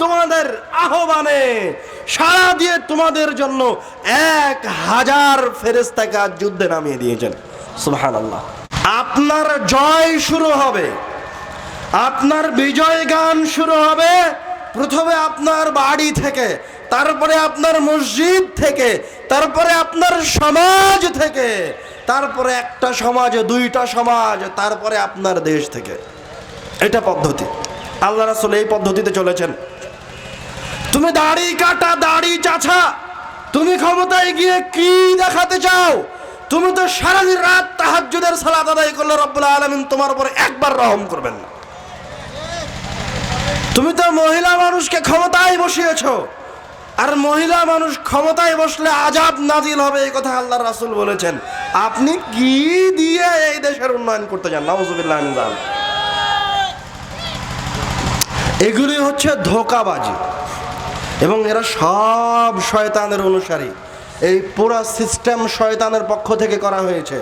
তোমাদের আহ্বানে সাড়া দিয়ে তোমাদের জন্য 1000 ফেরেশতাকে যুদ্ধে নামিয়ে দিয়েছেন। সুবহানাল্লাহ। আপনার জয় শুরু হবে, আপনার বিজয় গান শুরু হবে প্রথমে আপনার বাড়ি থেকে, তারপরে আপনার মসজিদ থেকে, তারপরে আপনার সমাজ থেকে, তারপরে একটা সমাজ, দুইটা সমাজ, তারপরে আপনার দেশ থেকে। এটা পদ্ধতি। আল্লাহ রাসূল এই পদ্ধতিতে চলেছেন। তুমি দাড়ি কাটা, দাড়ি চাছা, তুমি ক্ষমতায় গিয়ে কি দেখাতে চাও? তুমি তো সারাদিন রাত তাহাজ্জুদের সালাত আদায় করলে রব্বুল আলামিন তোমার উপর একবার রহম করবেন না। তুমি তো মহিলা মানুষকে ক্ষমতায় বসিয়েছো, আর মহিলা মানুষ ক্ষমতায় বসলে আযাব নাজিল হবে, এই কথা আল্লাহর রাসূল বলেছেন। আপনি কি দিয়ে এই দেশের উন্নয়ন করতে চান? নাউযুবিল্লাহি মিন যালিক। এগুলি হচ্ছে ধোঁকাবাজি, এবং এরা সব শয়তানের অনুসারী। এই পুরো সিস্টেম শয়তানের পক্ষ থেকে করা হয়েছে।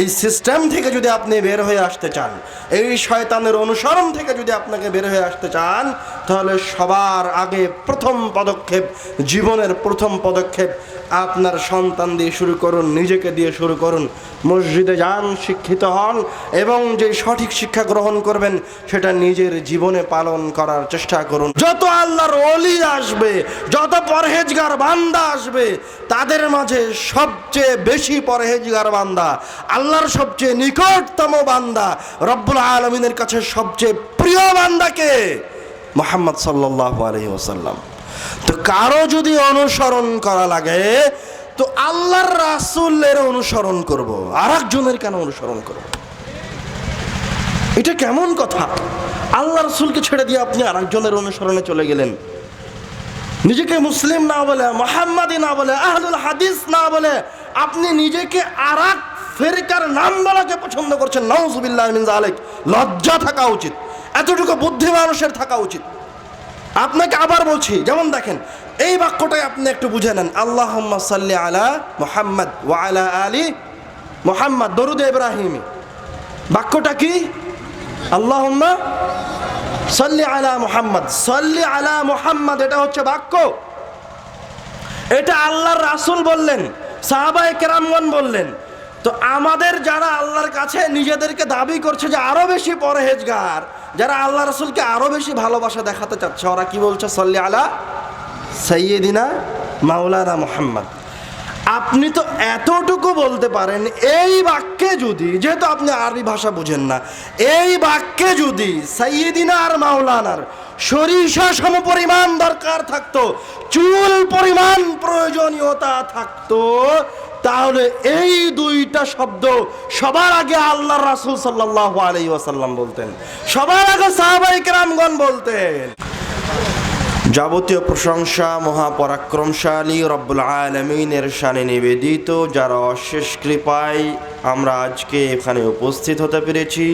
এই সিস্টেম থেকে যদি আপনি বের হয়ে আসতে চান, এই শয়তানের অনুসরণ থেকে যদি আপনাকে বের হয়ে আসতে চান, তাহলে সবার আগে প্রথম পদক্ষেপ, জীবনের প্রথম পদক্ষেপ আপনার সন্তান দিয়ে শুরু করুন, নিজেকে দিয়ে শুরু করুন। মসজিদে যান, শিক্ষিত হন, এবং যে সঠিক শিক্ষা গ্রহণ করবেন সেটা নিজের জীবনে পালন করার চেষ্টা করুন। যত আল্লাহর ওলি আসবে, যত পরহেজগার বান্দা আসবে, তাদের মাঝে সবচেয়ে বেশি পরহেজগার বান্দা, আল্লাহর সবচেয়ে নিকটতম বান্দা, রব্বুল আলামিনের কাছে সবচেয়ে প্রিয় বান্দাকে মুহাম্মদ সাল্লাল্লাহু আলাইহি ওয়াসাল্লাম। তো কারো যদি অনুসরণ করা লাগে তো আল্লাহর রাসূলের অনুসরণ করব, আরেকজনের কেন অনুসরণ করব? এটা কেমন কথা? আল্লাহ রাসূলকে ছেড়ে দিয়ে আপনি আরেকজনের অনুসরণে চলে গেলেন। নিজেকে মুসলিম না বলে, মুহাম্মাদি না বলে, আহলুল হাদিস না বলে আপনি নিজেকে আরেক ফেরকার নাম বলাকে পছন্দ করছেন। নাউযুবিল্লাহি মিন যালিক। লজ্জা থাকা উচিত, এতটুকু বুদ্ধি মানুষের থাকা উচিত। আপনাকে আবার বলছি, যেমন দেখেন এই বাক্যটাই আপনি একটু বুঝে নেন। আল্লাহুম্মা সাল্লি আলা মুহাম্মদ ওয়া আলা আলি মুহাম্মদ, দরুদ ইব্রাহিমি। বাক্যটা কি? আল্লাহুম্মা সাল্লি আলা মুহাম্মদ, সাল্লি আলা মুহাম্মদ, এটা হচ্ছে বাক্য। এটা আল্লাহর রাসূল বললেন, সাহাবায়ে কেরামগণ বললেন। তো আমাদের যারা আল্লাহর কাছে নিজেদেরকে দাবি করছে যে আরো বেশি পরহেজগার, যারা আল্লাহ রাসূলকে আরো বেশি ভালোবাসা দেখাতে চাচ্ছে, ওরা কি বলছে? সাল্লি আলা সাইয়্যিদিনা মাওলানা মুহাম্মদ। আপনি তো এতটুকু বলতে পারেন, এই বাক্যে যদি, যেহেতু আপনি আরবি ভাষা বুঝেন না, এই বাক্যে যদি সাইয়্যিদিনা আর মাওলানার সরিষা সমপরিমাণ দরকার থাকতো, চুল পরিমাণ প্রয়োজনীয়তা থাকতো, তাহলে এই দুইটা শব্দ সবার আগে আল্লাহর রাসূল সাল্লাল্লাহু আলাইহি ওয়াসাল্লাম বলতেন, সবার আগে সাহাবায়ে কেরামগণ বলতেন। যাবতীয় প্রশংসা মহাপরাক্রমশালী রব্বুল আলামিনের শানে নিবেদিত, যার অশেষ কৃপায় আমরা আজকে এখানে উপস্থিত হতে পেরেছি।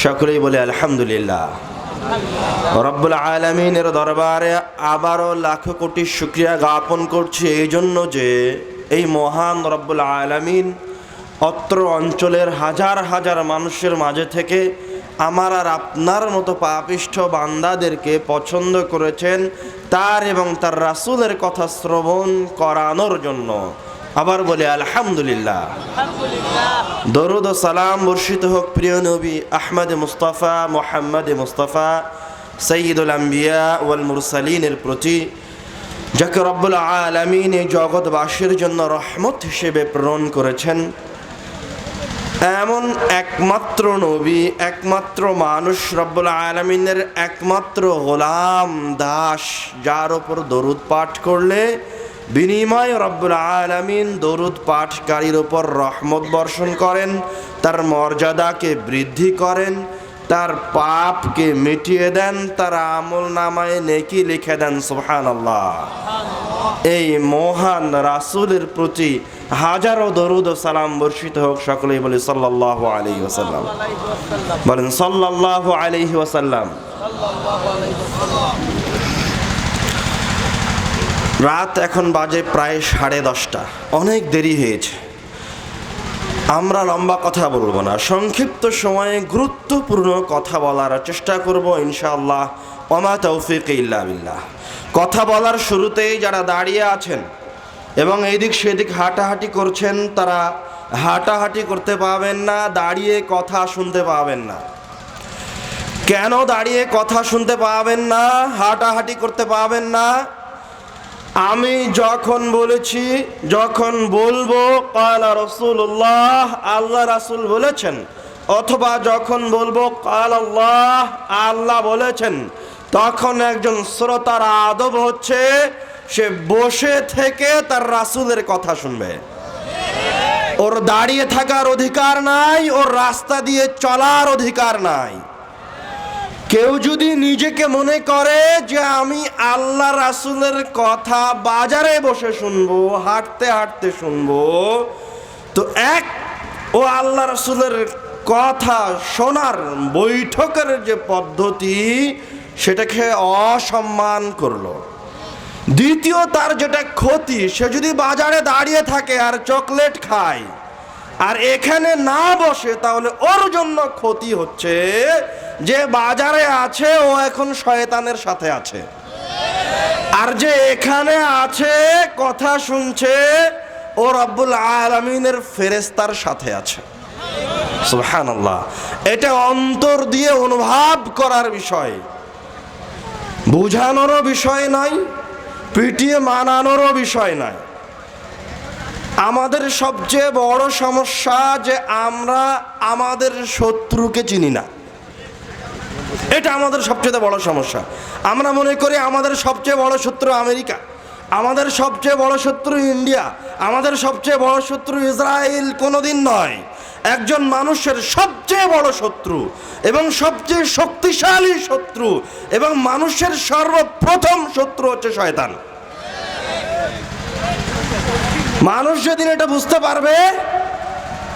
সকলেই বলে আলহামদুলিল্লাহ। রব্বুল আলামিনের দরবারে আবারও লাখ কোটি শুকরিয়া জ্ঞাপন করছি এই জন্য যে এই মহান রব্বুল আলামিন অত্র অঞ্চলের হাজার হাজার মানুষের মাঝে থেকে আমার আর আপনার মতো পাপিষ্ঠ বান্দাদেরকে পছন্দ করেছেন তার এবং তার রাসূলের কথা শ্রবণ করানোর জন্য। আবার বলে আলহামদুলিল্লাহ। দরুদ ও সালাম বর্ষিত হোক প্রিয় নবী আহমদ মুস্তাফা মুহাম্মদ মুস্তাফা সাইয়্যিদুল আম্বিয়া ওয়াল মুরসালিনের প্রতি, যাকে রব্বুল আলামিন এই জগৎবাসীর জন্য রহমত হিসেবে প্রেরণ করেছেন। এমন একমাত্র নবী, একমাত্র মানুষ, রব্বুল আলামিনের একমাত্র গোলাম দাস, যার ওপর দরুদ পাঠ করলে বিনিময় রব্বুল আলামিন দরুদ পাঠকারীর ওপর রহমত বর্ষণ করেন, তার মর্যাদাকে বৃদ্ধি করেন, তার পাপকে মিটিয়ে দেন, তার আমল নামায় নেকি লিখে দেন। সুবহানাল্লাহ। এই মহান রাসূলের প্রতি হাজারো দরুদ ও সালাম বর্ষিত হোক। সকলেই বলি সাল্লাল্লাহু আলাইহি ওয়াসাল্লাম। বলেন সাল্লাল্লাহু আলাইহি ওয়াসাল্লাম। রাত এখন বাজে প্রায় 10:30, অনেক দেরি হয়েছে। আমরা লম্বা কথা বলবো না, সংক্ষিপ্ত সময়ে গুরুত্বপূর্ণ কথা বলার চেষ্টা করব ইনশাআল্লাহ। ওমা তৌফিক ইল্লা বিল্লাহ। কথা বলার শুরুতেই যারা দাঁড়িয়ে আছেন এবং এইদিক সেদিক হাঁটাহাঁটি করছেন, তারা হাঁটাহাঁটি করতে পাবেন না, দাঁড়িয়ে কথা শুনতে পাবেন না। কেন দাঁড়িয়ে কথা শুনতে পাবেন না, হাঁটাহাঁটি করতে পাবেন না? আমি যখন বলেছি, যখন বলবো ক্বালা রাসূলুল্লাহ, আল্লাহ রাসূল বলেছেন, অথবা যখন বলবো ক্বালা আল্লাহ, আল্লাহ বলেছেন, তখন একজন শ্রোতার আদব হচ্ছে সে বসে থেকে তার রাসূলের কথা শুনবে। ওর দাঁড়িয়ে থাকার অধিকার নাই, ওর রাস্তা দিয়ে চলার অধিকার নাই। কেউ যদি নিজেকে মনে করে যে আমি আল্লাহ রাসূলের কথা বাজারে বসে শুনবো, হাঁটতে হাঁটতে শুনবো, তো ও আল্লাহ রাসূলের কথা শোনার বৈঠকের যে পদ্ধতি সেটাকে অসম্মান করলো। দ্বিতীয়, তার যেটা ক্ষতি, সে যদি বাজারে দাঁড়িয়ে থাকে আর চকলেট খায় আর এখানে না বসে, তাহলে ওর জন্য ক্ষতি হচ্ছে যে বাজারে আছে ও এখন শয়তানের সাথে আছে, আর যে এখানে আছে কথা শুনছে ও রব্বুল আলামিনের ফেরেশতার সাথে আছে। সুবহানাল্লাহ। এটা অন্তর দিয়ে অনুভব করার বিষয়, বুঝানোরও বিষয় নয়, পিটিয়ে মানানোরও বিষয় নয়। আমাদের সবচেয়ে বড় সমস্যা যে আমরা আমাদের শত্রুকে চিনি না। এটা আমাদের সবচেয়ে বড় সমস্যা। আমরা মনে করি আমাদের সবচেয়ে বড় শত্রু আমেরিকা, আমাদের সবচেয়ে বড় শত্রু ইন্ডিয়া, আমাদের সবচেয়ে বড় শত্রু ইসরায়েল। কোনোদিন নয়। একজন মানুষের সবচেয়ে বড় শত্রু এবং সবচেয়ে শক্তিশালী শত্রু এবং মানুষের সর্বপ্রথম শত্রু হচ্ছে শয়তান। মানুষ যেদিন এটা বুঝতে পারবে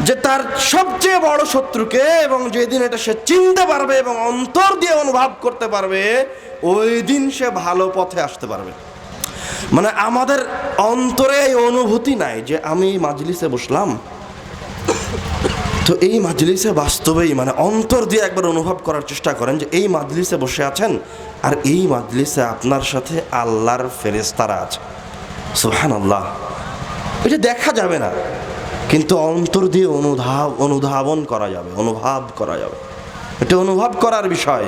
যে তার সবচেয়ে বড় শত্রুকে, এবং যেদিন এটা সে চিনতে পারবে এবং অন্তর দিয়ে অনুভব করতে পারবে, ওই দিন সে ভালো পথে আসতে পারবে। মানে আমাদের অন্তরে এই অনুভূতি নাই যে আমি মাজলিসে বসলাম, তো এই মাজলিসে বাস্তবেই মানে অন্তর দিয়ে একবার অনুভব করার চেষ্টা করেন যে এই মাজলিসে বসে আছেন আর এই মাজলিসে আপনার সাথে আল্লাহর ফেরেশতারা আছে। সুবহানাল্লাহ। এটা দেখা যাবে না, কিন্তু অন্তর দিয়ে অনুধাবন করা যাবে, অনুভব করা যাবে। এটা অনুভব করার বিষয়।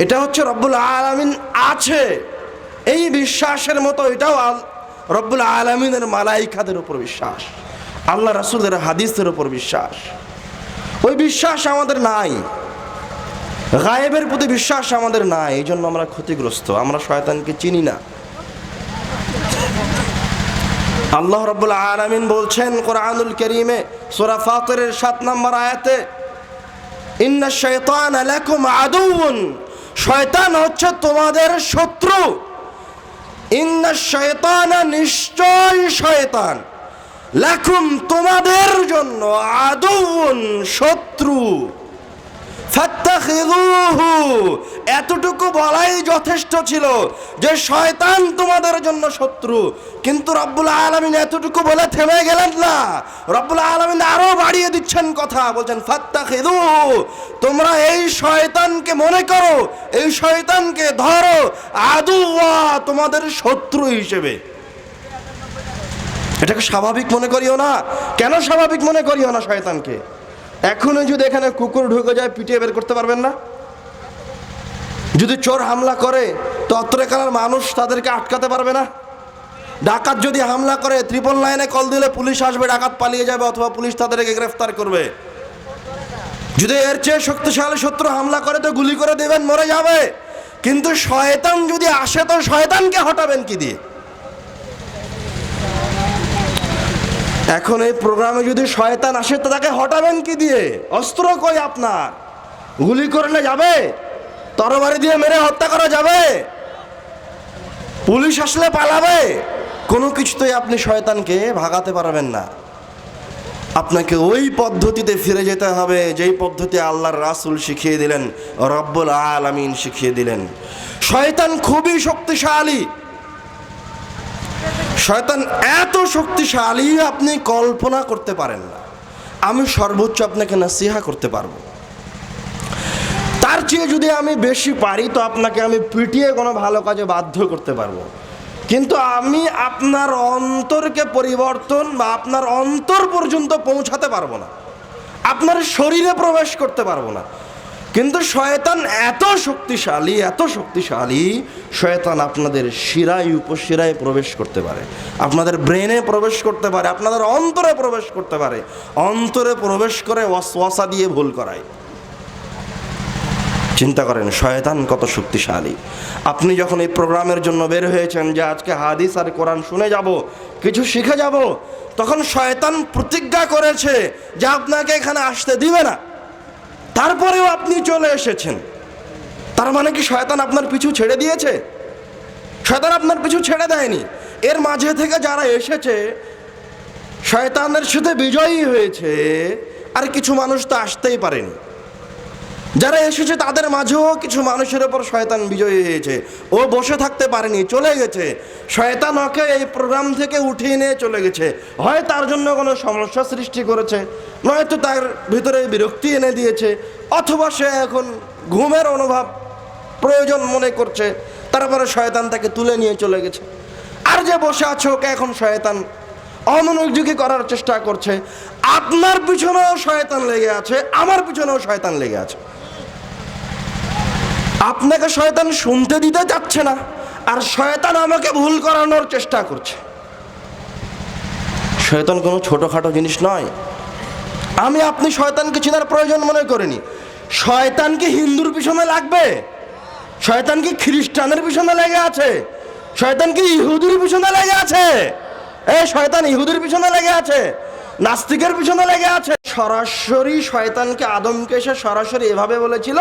এটা হচ্ছে রব্বুল আলামিন আছে এই বিশ্বাসের মতো এটাও রব্বুল আলামিনের মালাইকাদের উপর বিশ্বাস, আল্লাহ রাসূলের হাদিসের উপর বিশ্বাস। ওই বিশ্বাস আমাদের নাই, গায়েবের প্রতি বিশ্বাস আমাদের নাই। এই জন্য আমরা ক্ষতিগ্রস্ত, আমরা শয়তানকে চিনি না। আল্লাহ রাব্বুল আলামিন বলছেন কোরআনুল কারীমে সূরা ফাতিরের 7 নম্বর আয়াতে, ইন্নাশ শাইতানা লাকুম আদুউন, শয়তান হচ্ছে তোমাদের শত্রু। ইন্নাশ শাইতানা, নিশ্চয় শয়তান, লাকুম তোমাদের জন্য, আদুউন শত্রু, ফাত্তাখিযুহু, এতটুকু বলাই যথেষ্ট ছিল যে শয়তান তোমাদের জন্য শত্রু। কিন্তু রব্বুল আলামিন এতটুকু বলে থেমে গেলেন না, রব্বুল আলামিন আরো বাড়িয়ে দিচ্ছেন কথা, বলছেন ফাত্তাখিযুহু, তোমরা এই শয়তানকে মনে করো, এই শয়তানকে ধরো, আদুওয়া, তোমাদের শত্রু হিসেবে। এটাকে স্বাভাবিক মনে করিও না। কেন স্বাভাবিক মনে করিও না শয়তানকে? এখনই যদি এখানে কুকুর ঢুকে যায়, পিটিয়ে বের করতে পারবেন না? যদি চোর হামলা করে তো অত্রকালের মানুষ তাদেরকে আটকাতে পারবে না? ডাকাত যদি হামলা করে 999 কল দিলে পুলিশ আসবে, ডাকাত পালিয়ে যাবে, অথবা পুলিশ তাদেরকে গ্রেফতার করবে। যদি এর চেয়ে শক্তিশালী শত্রু হামলা করে তো গুলি করে দেবেন, মরে যাবে। কিন্তু শয়তান যদি আসে তো শয়তানকে হটাবেন কি দিয়ে? এখন এই প্রোগ্রামে যদি শয়তান আসে তো তাকে হটাবেন কি দিয়ে? অস্ত্র কই আপনার? গুলি করলে যাবে? তরবারি দিয়ে মেরে হত্যা করা যাবে? পুলিশ আসলে পালাবে? কোনো কিছুতেই আপনি শয়তানকে ভাগাতে পারবেন না। আপনাকে ওই পদ্ধতিতে ফিরে যেতে হবে যেই পদ্ধতি আল্লাহর রাসূল শিখিয়ে দিলেন, রব্বুল আলামিন শিখিয়ে দিলেন। শয়তান খুবই শক্তিশালী। শয়তান এত শক্তিশালী আপনি কল্পনা করতে পারেন না। আমি সর্বোচ্চ আপনাকে নসিহা করতে পারবো। তার চেয়ে যদি আমি বেশি পারি তো আপনাকে আমি পিটিয়ে কোনো ভালো কাজে বাধ্য করতে পারবো, কিন্তু আমি আপনার অন্তরকে পরিবর্তন বা আপনার অন্তর পর্যন্ত পৌঁছাতে পারবো না, আপনার শরীরে প্রবেশ করতে পারবো না। কিন্তু শয়তান এত শক্তিশালী, শয়তান আপনাদের শিরায় উপশিরায় প্রবেশ করতে পারে, আপনাদের ব্রেনে প্রবেশ করতে পারে, আপনাদের অন্তরে প্রবেশ করতে পারে, অন্তরে প্রবেশ করে ওয়াসওয়াসা দিয়ে ভুল করায়। চিন্তা করেন শয়তান কত শক্তিশালী। আপনি যখন এই প্রোগ্রামের জন্য বের হয়েছেন যে আজকে হাদিস আর কোরআন শুনে যাব, কিছু শিখে যাব, তখন শয়তান প্রতিজ্ঞা করেছে যে আপনাকে এখানে আসতে দিবে না, তারপরেও আপনি চলে এসেছেন। তার মানে কি শয়তান আপনার পিছু ছেড়ে দিয়েছে? শয়তান আপনার পিছু ছেড়ে দেয়নি। এর মাঝে থেকে যারা এসেছে শয়তানের সাথে বিজয়ী হয়েছে, আর কিছু মানুষ তো আসতেই পারেনি। যারা এসেছে তাদের মাঝেও কিছু মানুষের ওপর শয়তান বিজয়ী হয়েছে, ও বসে থাকতে পারেনি, চলে গেছে। শয়তান ওকে এই প্রোগ্রাম থেকে উঠিয়ে নিয়ে চলে গেছে, হয় তার জন্য কোনো সমস্যা সৃষ্টি করেছে, নয়তো তার ভিতরে বিরক্তি এনে দিয়েছে, অথবা সে এখন ঘুমের অনুভব প্রয়োজন মনে করছে, তারপরে শয়তান তাকে তুলে নিয়ে চলে গেছে। আর যে বসে আছে ওকে এখন শয়তান অমনোযোগী করার চেষ্টা করছে। আপনার পিছনেও শয়তান লেগে আছে, আমার পিছনেও শয়তান লেগে আছে। আপনাকে শয়তান শুনতে দিতে চাচ্ছে না, আর শয়তান আমাকে ভুল করানোর চেষ্টা করছে। শয়তান কোনো ছোটখাটো জিনিস নয়। আমি আপনি শয়তানকে চেনার প্রয়োজন মনে করিনি। শয়তান কি হিন্দুর পিছনে লাগবে? শয়তান কি খ্রিস্টানের পিছনে লেগে আছে? শয়তান কি ইহুদির পিছনে লেগে আছে? এই শয়তান ইহুদির পিছনে লেগে আছে, নাস্তিকের পিছনে লেগে আছে। সরাসরি শয়তানকে আদমকে এসে সরাসরি এভাবে বলেছিল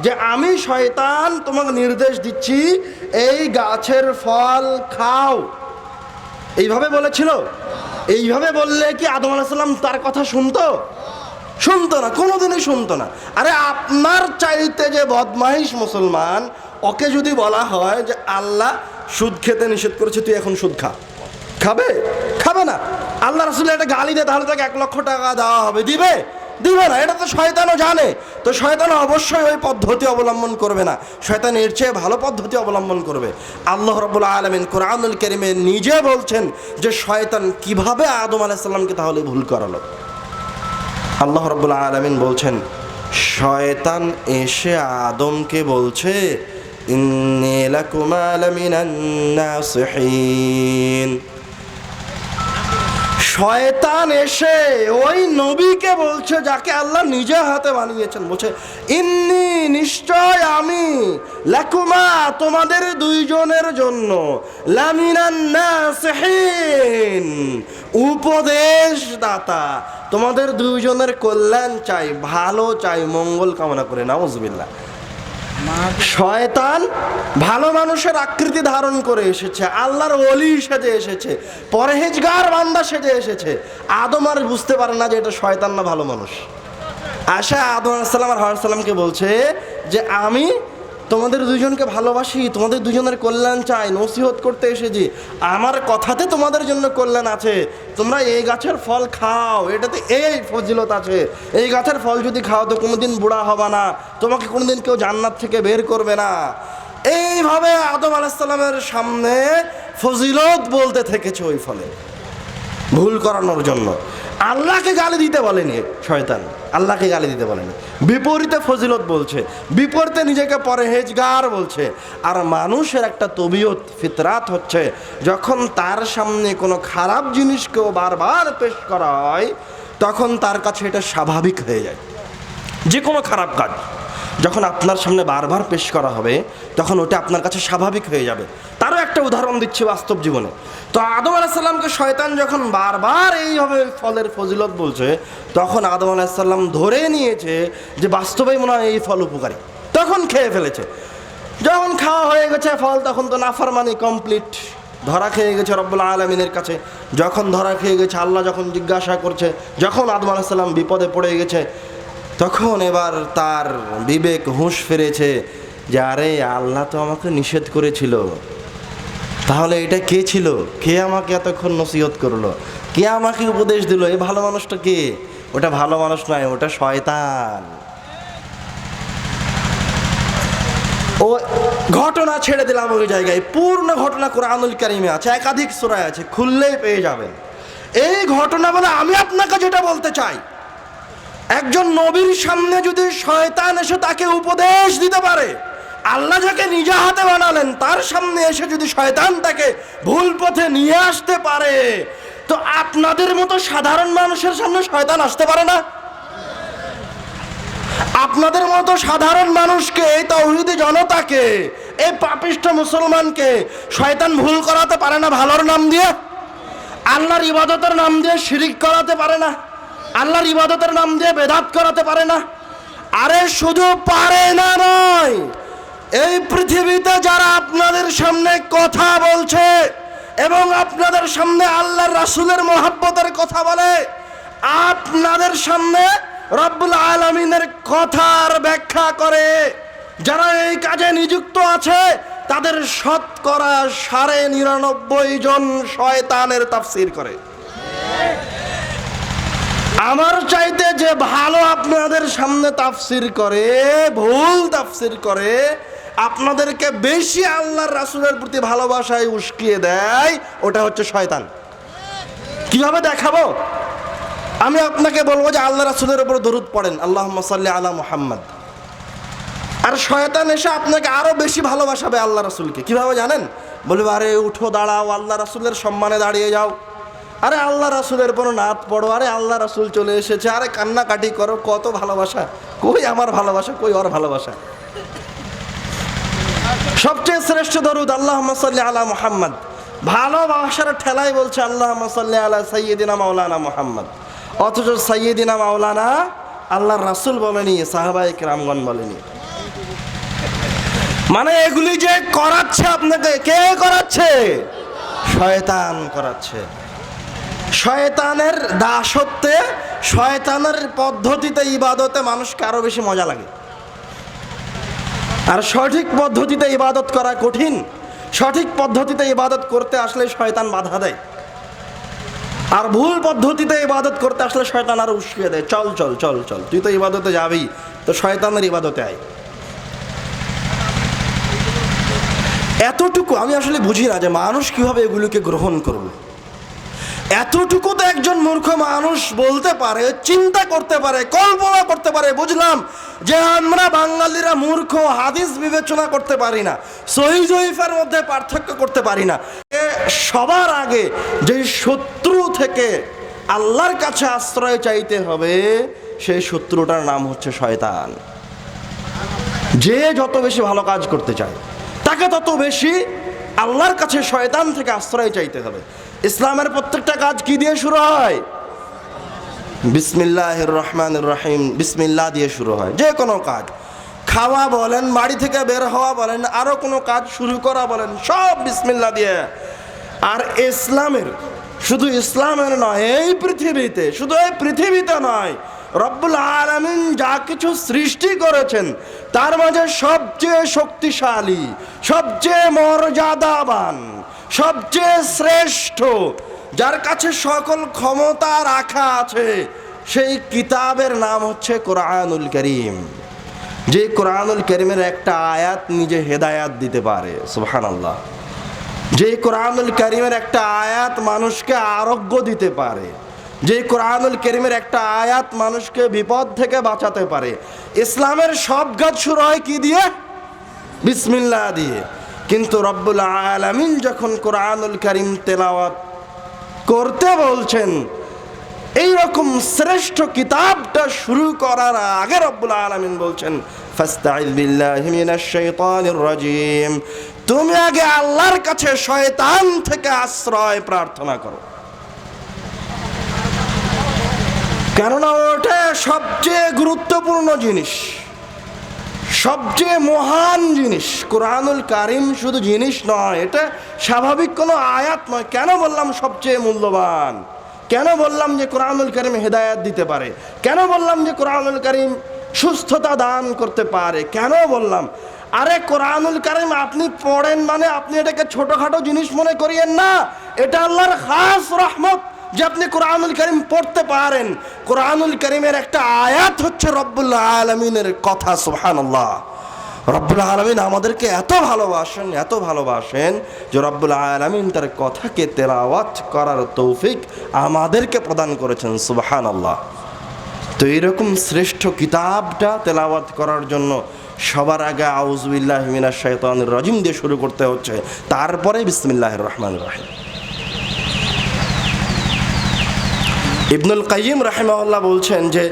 যে আমি শয়তান তোমাকে নির্দেশ দিচ্ছি এই গাছের ফল খাও, এইভাবে বলেছিল। এইভাবে বললে কি আদম আলাইহিস সালাম তার কথা শুনতো? শুনতো না, কোনোদিনই শুনতো না। আরে আপনার চাইতে যে বদমাইশ মুসলমান, ওকে যদি বলা হয় যে আল্লাহ সুদ খেতে নিষেধ করেছে, তুই এখন সুদ খা, খাবে? খাবে না। আল্লাহ রাসূল একটা গালি দেয়, তাহলে তাকে 1 লক্ষ টাকা দেওয়া হবে, দিবে? দিবে না। এটা তো শয়তানও জানে। তো শয়তান অবশ্যই ওই পদ্ধতি অবলম্বন করবে না, শয়তান এর চেয়ে ভালো পদ্ধতি অবলম্বন করবে। আল্লাহ রাব্বুল আলামিন কোরআনুল কারীমে নিজে বলছেন যে শয়তান কিভাবে আদম আলাইহিস সালামকে তাহলে ভুল করালো। আল্লাহ রাব্বুল আলামিন বলছেন, শয়তান এসে আদমকে বলছে ইন্নী লাকুমা লামিনান নাসিহিন। শয়তান এসে ওই নবীকে বলছে যাকে আল্লাহ নিজে হাতে বানিয়েছেন, বলছে ইন্নী নিশ্চয় আমি, লাকুমা তোমাদের দুইজনের জন্য, লামিনান নাসিহিন উপদেশদাতা, তোমাদের দুইজনের কল্যাণ চাই, ভালো চাই, মঙ্গল কামনা করে। নাউজুবিল্লাহ। শয়তান ভালো মানুষের আকৃতি ধারণ করে এসেছে, আল্লাহর ওলি সেজে এসেছে, পরহেজগার বান্দা সেজে এসেছে। আদম আর বুঝতে পারে না যে এটা শয়তান না ভালো মানুষ। আশা আদম আলাইহিস সালাম আর হাওয়া আলাইহিস সালামকে বলছে যে আমি তোমাদের দুজনকে ভালোবাসি, তোমাদের দুজনের কল্যাণ চাই, নসিহত করতে এসেছি, আমার কথাতে তোমাদের জন্য কল্যাণ আছে, তোমরা এই গাছের ফল খাও, এটাতে এই ফজিলত আছে, এই গাছের ফল যদি খাও তো কোনোদিন বুড়া হবে না, তোমাকে কোনোদিন কেউ জান্নাত থেকে বের করবে না। এইভাবে আদম আলাইহিস সালামের সামনে ফজিলত বলতে থেকেছে ওই ফলে ভুল করানোর জন্য। আল্লাহকে গালি দিতে বলেনি শয়তান, আল্লাহকে গালি দিতে বলেনি, বিপরীতে ফজিলত বলছে, বিপরীতে নিজেকে পরহেজগার বলছে। আর মানুষের একটা তবিয়ত ফিতরাত হচ্ছে, যখন তার সামনে কোনো খারাপ জিনিসকেও বারবার পেশ করা হয় তখন তার কাছে এটা স্বাভাবিক হয়ে যায়। যে কোনো খারাপ কাজ যখন আপনার সামনে বারবার পেশ করা হবে তখন ওটা আপনার কাছে স্বাভাবিক হয়ে যাবে। তারও একটা উদাহরণ দিচ্ছি বাস্তব জীবনে। তো আদম আলাইহিস সালামকে শয়তান যখন বারবার এইভাবে ফলের ফজিলত বলছে, তখন আদম আলাইহিস সালাম ধরে নিয়েছে যে বাস্তবেই মনে হয় এই ফল উপকারী, তখন খেয়ে ফেলেছে। যখন খাওয়া হয়ে গেছে ফল, তখন তো নাফরমানি কমপ্লিট, ধরা খেয়ে গেছে রব্বুল আলামিনের কাছে। যখন ধরা খেয়ে গেছে, আল্লাহ যখন জিজ্ঞাসা করছে, যখন আদম আলাইহিস সালাম বিপদে পড়ে গেছে, তখন এবার তার বিবেক হুঁশ ফিরেছে যে আরে আল্লাহ তো আমাকে নিষেধ করেছিল, তাহলে এটা কে ছিল? কে আমাকে এতক্ষণ নসিহত করলো? কে আমাকে উপদেশ দিল? এই ভালো মানুষটা কে? ওটা ভালো মানুষ নয়, ওটা শয়তান। ও ঘটনা ছেড়ে দিলাম ওই জায়গায়, পূর্ণ ঘটনা কোরআনুল কারীমে আছে, একাধিক সূরায় আছে, খুললেই পেয়ে যাবেন। এই ঘটনা বলে আমি আপনাকে যেটা বলতে চাই, একজন নবীর সামনে যদি শয়তান এসে তাকে উপদেশ দিতে পারে, আল্লাহ যাকে নিজে হাতে বানালেন তার সামনে এসে যদি শয়তান তাকে ভুল পথে নিয়ে আসতে পারে, তো আপনাদের মতো সাধারণ মানুষের সামনে শয়তান আসতে পারে না? আপনাদের মতো সাধারণ মানুষকে, এই তাওহীদি জনতাকে, এই পাপিষ্ঠ মুসলমানকে শয়তান ভুল করাতে পারে না? ভালোর নাম দিয়ে, আল্লাহর ইবাদতের নাম দিয়ে শিরিক করাতে পারে না? আল্লাহর ইবাদতের নাম দিয়ে বেদাত করাতে পারে না? আরে শুধু পারে না নয়, এই পৃথিবীতে যারা আপনাদের সামনে কথা বলছে এবং আপনাদের সামনে আল্লাহর রাসূলের মহব্বতের কথা বলে, আপনাদের সামনে রব্বুল আলামিনের কথার ব্যাখ্যা করে, যারা এই কাজে নিযুক্ত আছে তাদের শতকরা ৯৯.৫ জন শয়তানের তাফসীর করে। আমার চাইতে যে ভালো আপনাদের সামনে তাফসীর করে, ভুল তাফসীর করে, আপনাদেরকে বেশি আল্লাহর রাসূলের প্রতি ভালোবাসায় উস্কিয়ে দেয়, ওটা হচ্ছে শয়তান। কিভাবে দেখাবো? আমি আপনাকে বলবো যে আল্লাহ রাসূলের উপর দরুদ পড়েন, আল্লাহুম্মা সাল্লি আলা মুহাম্মদ, আর শয়তান এসে আপনাকে আরো বেশি ভালোবাসাবে আল্লাহ রাসূলকে। কিভাবে জানেন? বলবে আরে উঠো, দাঁড়াও, আল্লাহ রাসূলের সম্মানে দাঁড়িয়ে যাও, আরে আল্লাহ রাসূলের উপর নাত পড়ো, আরে আল্লাহ রাসূল চলে এসেছে, আরে কান্নাকাটি করো, কত ভালোবাসা, কই আমার ভালোবাসা, কই ওর ভালোবাসা। সবচেয়ে শ্রেষ্ঠ দরুদ আল্লাহুম্মা সাল্লি আলা মুহাম্মদ, ভালোবাসার ঠেলাই বলছে আল্লাহুম্মা সাল্লি আলা সাইয়্যিদিনা মাওলানা মুহাম্মদ, অথচ সাইয়্যিদিনা মাওলানা আল্লাহর রাসূল বলেনি, সাহাবায়ে কেরামগণ বলেনি। মানে এগুলি যে করাচ্ছে আপনাকে, কে করাচ্ছে? শয়তান করাচ্ছে। শয়তানের দাসত্বে, শয়তানের পদ্ধতিতে ইবাদতে মানুষকে আরো বেশি মজা লাগে। আর সঠিক পদ্ধতিতে ইবাদত করা কঠিন। সঠিক পদ্ধতিতে ইবাদত করতে আসলে শয়তান বাধা দেয়, আর ভুল পদ্ধতিতে ইবাদত করতে আসলে শয়তান আরো উস্কিয়ে দেয়, চল চল চল চল, তুই তো ইবাদতে যাবি, তো শয়তানের ইবাদতে আয়। এতটুকু আমি আসলে বুঝি না যে মানুষ কিভাবে এগুলোকে গ্রহণ করবে। এতটুকু তো একজন মূর্খ মানুষ বলতে পারে, চিন্তা করতে পারে, কল্পনা করতে পারে। বুঝলাম যে আমরা বাঙালিরা মূর্খ, হাদিস বিবেচনা করতে পারি না, সহিহ জয়ীফের মধ্যে পার্থক্য করতে পারি না। সবার আগে যে শত্রু থেকে আল্লাহর কাছে আশ্রয় চাইতে হবে, সেই শত্রুটার নাম হচ্ছে শয়তান। যে যত বেশি ভালো কাজ করতে চায় তাকে তত বেশি আল্লাহর কাছে শয়তান থেকে আশ্রয় চাইতে হবে। ইসলামের প্রত্যেকটা কাজ কি দিয়ে শুরু হয়? বিসমিল্লাহির রহমানির রহিম, বিসমিল্লাহ দিয়ে শুরু হয়। যে কোনো কাজ, খাওয়া বলেন, বাড়ি থেকে বের হওয়া বলেন, আরো কোনো কাজ শুরু করা বলেন, সব বিসমিল্লাহ দিয়ে। আর ইসলামের, শুধু ইসলামের নয়, এই পৃথিবীতে, শুধু এই পৃথিবীতে নয়, রব্বুল আলামিন যা কিছু সৃষ্টি করেছেন তার মাঝে সবচেয়ে শক্তিশালী, সবচেয়ে মর্যাদাবান, সবচেয়ে শ্রেষ্ঠ, যার কাছে সকল ক্ষমতা রাখা আছে, সেই কিতাবের নাম হচ্ছে কোরআনুল কারীম। যে কোরআনুল কারীমের একটা আয়াত নিজে হেদায়াত দিতে পারে, সুবহানাল্লাহ। যে কোরআনুল কারীমের একটা আয়াত মানুষকে আরোগ্য দিতে পারে, যে কোরআনুল কারীমের একটা আয়াত মানুষকে বিপদ থেকে বাঁচাতে পারে। ইসলামের সব কাজ শুরু হয় কি দিয়ে? বিসমিল্লাহ দিয়ে। কিন্তু রব্বুল আলামিন যখন কোরআনুল কারীম তেলাওয়াত করতে বলছেন, এই রকম শ্রেষ্ঠ কিতাবটা শুরু করার আগে রব্বুল আলামিন বলছেন, ফাস্তাইয বিল্লাহি মিনাশ শাইতানির রাজিম, তুমি আগে আল্লাহর কাছে শয়তান থেকে আশ্রয় প্রার্থনা করো। কেননা ওটা সবচেয়ে গুরুত্বপূর্ণ জিনিস, সবচেয়ে মহান জিনিস। কোরআনুল কারীম শুধু জিনিস নয়, এটা স্বাভাবিক কোনো আয়াত নয়। কেন বললাম সবচেয়ে মূল্যবান? কেন বললাম যে কোরআনুল কারীম হেদায়েত দিতে পারে? কেন বললাম যে কোরআনুল কারীম সুস্থতা দান করতে পারে? কেন বললাম? আরে কোরআনুল কারীম আপনি পড়েন মানে আপনি এটাকে ছোটখাটো জিনিস মনে করিয়েন না, এটা আল্লাহর খাস রহমত যে আপনি কোরআনুল কারীম পড়তে পারেন। কোরআনুল কারীমের একটা আয়াত হচ্ছে রব্বুল আলামিনের কথা, সুবহানাল্লাহ। রব্বুল আলামিন আমাদেরকে এত ভালোবাসেন যে রব্বুল আলামিন তার কথাকে তেলাওয়াত করার তৌফিক আমাদেরকে প্রদান করেছেন। সুবহানাল্লাহ। তো এরকম শ্রেষ্ঠ কিতাবটা তেলাওয়াত করার জন্য সবার আগে আউযু বিল্লাহি মিনাশ শাইতানির রাজিম দিয়ে শুরু করতে হচ্ছে, তারপরে বিসমিল্লাহির রহমানির রহিম। ইবনুল কাইয়িম রাহিমাহুল্লাহ বলছেন যে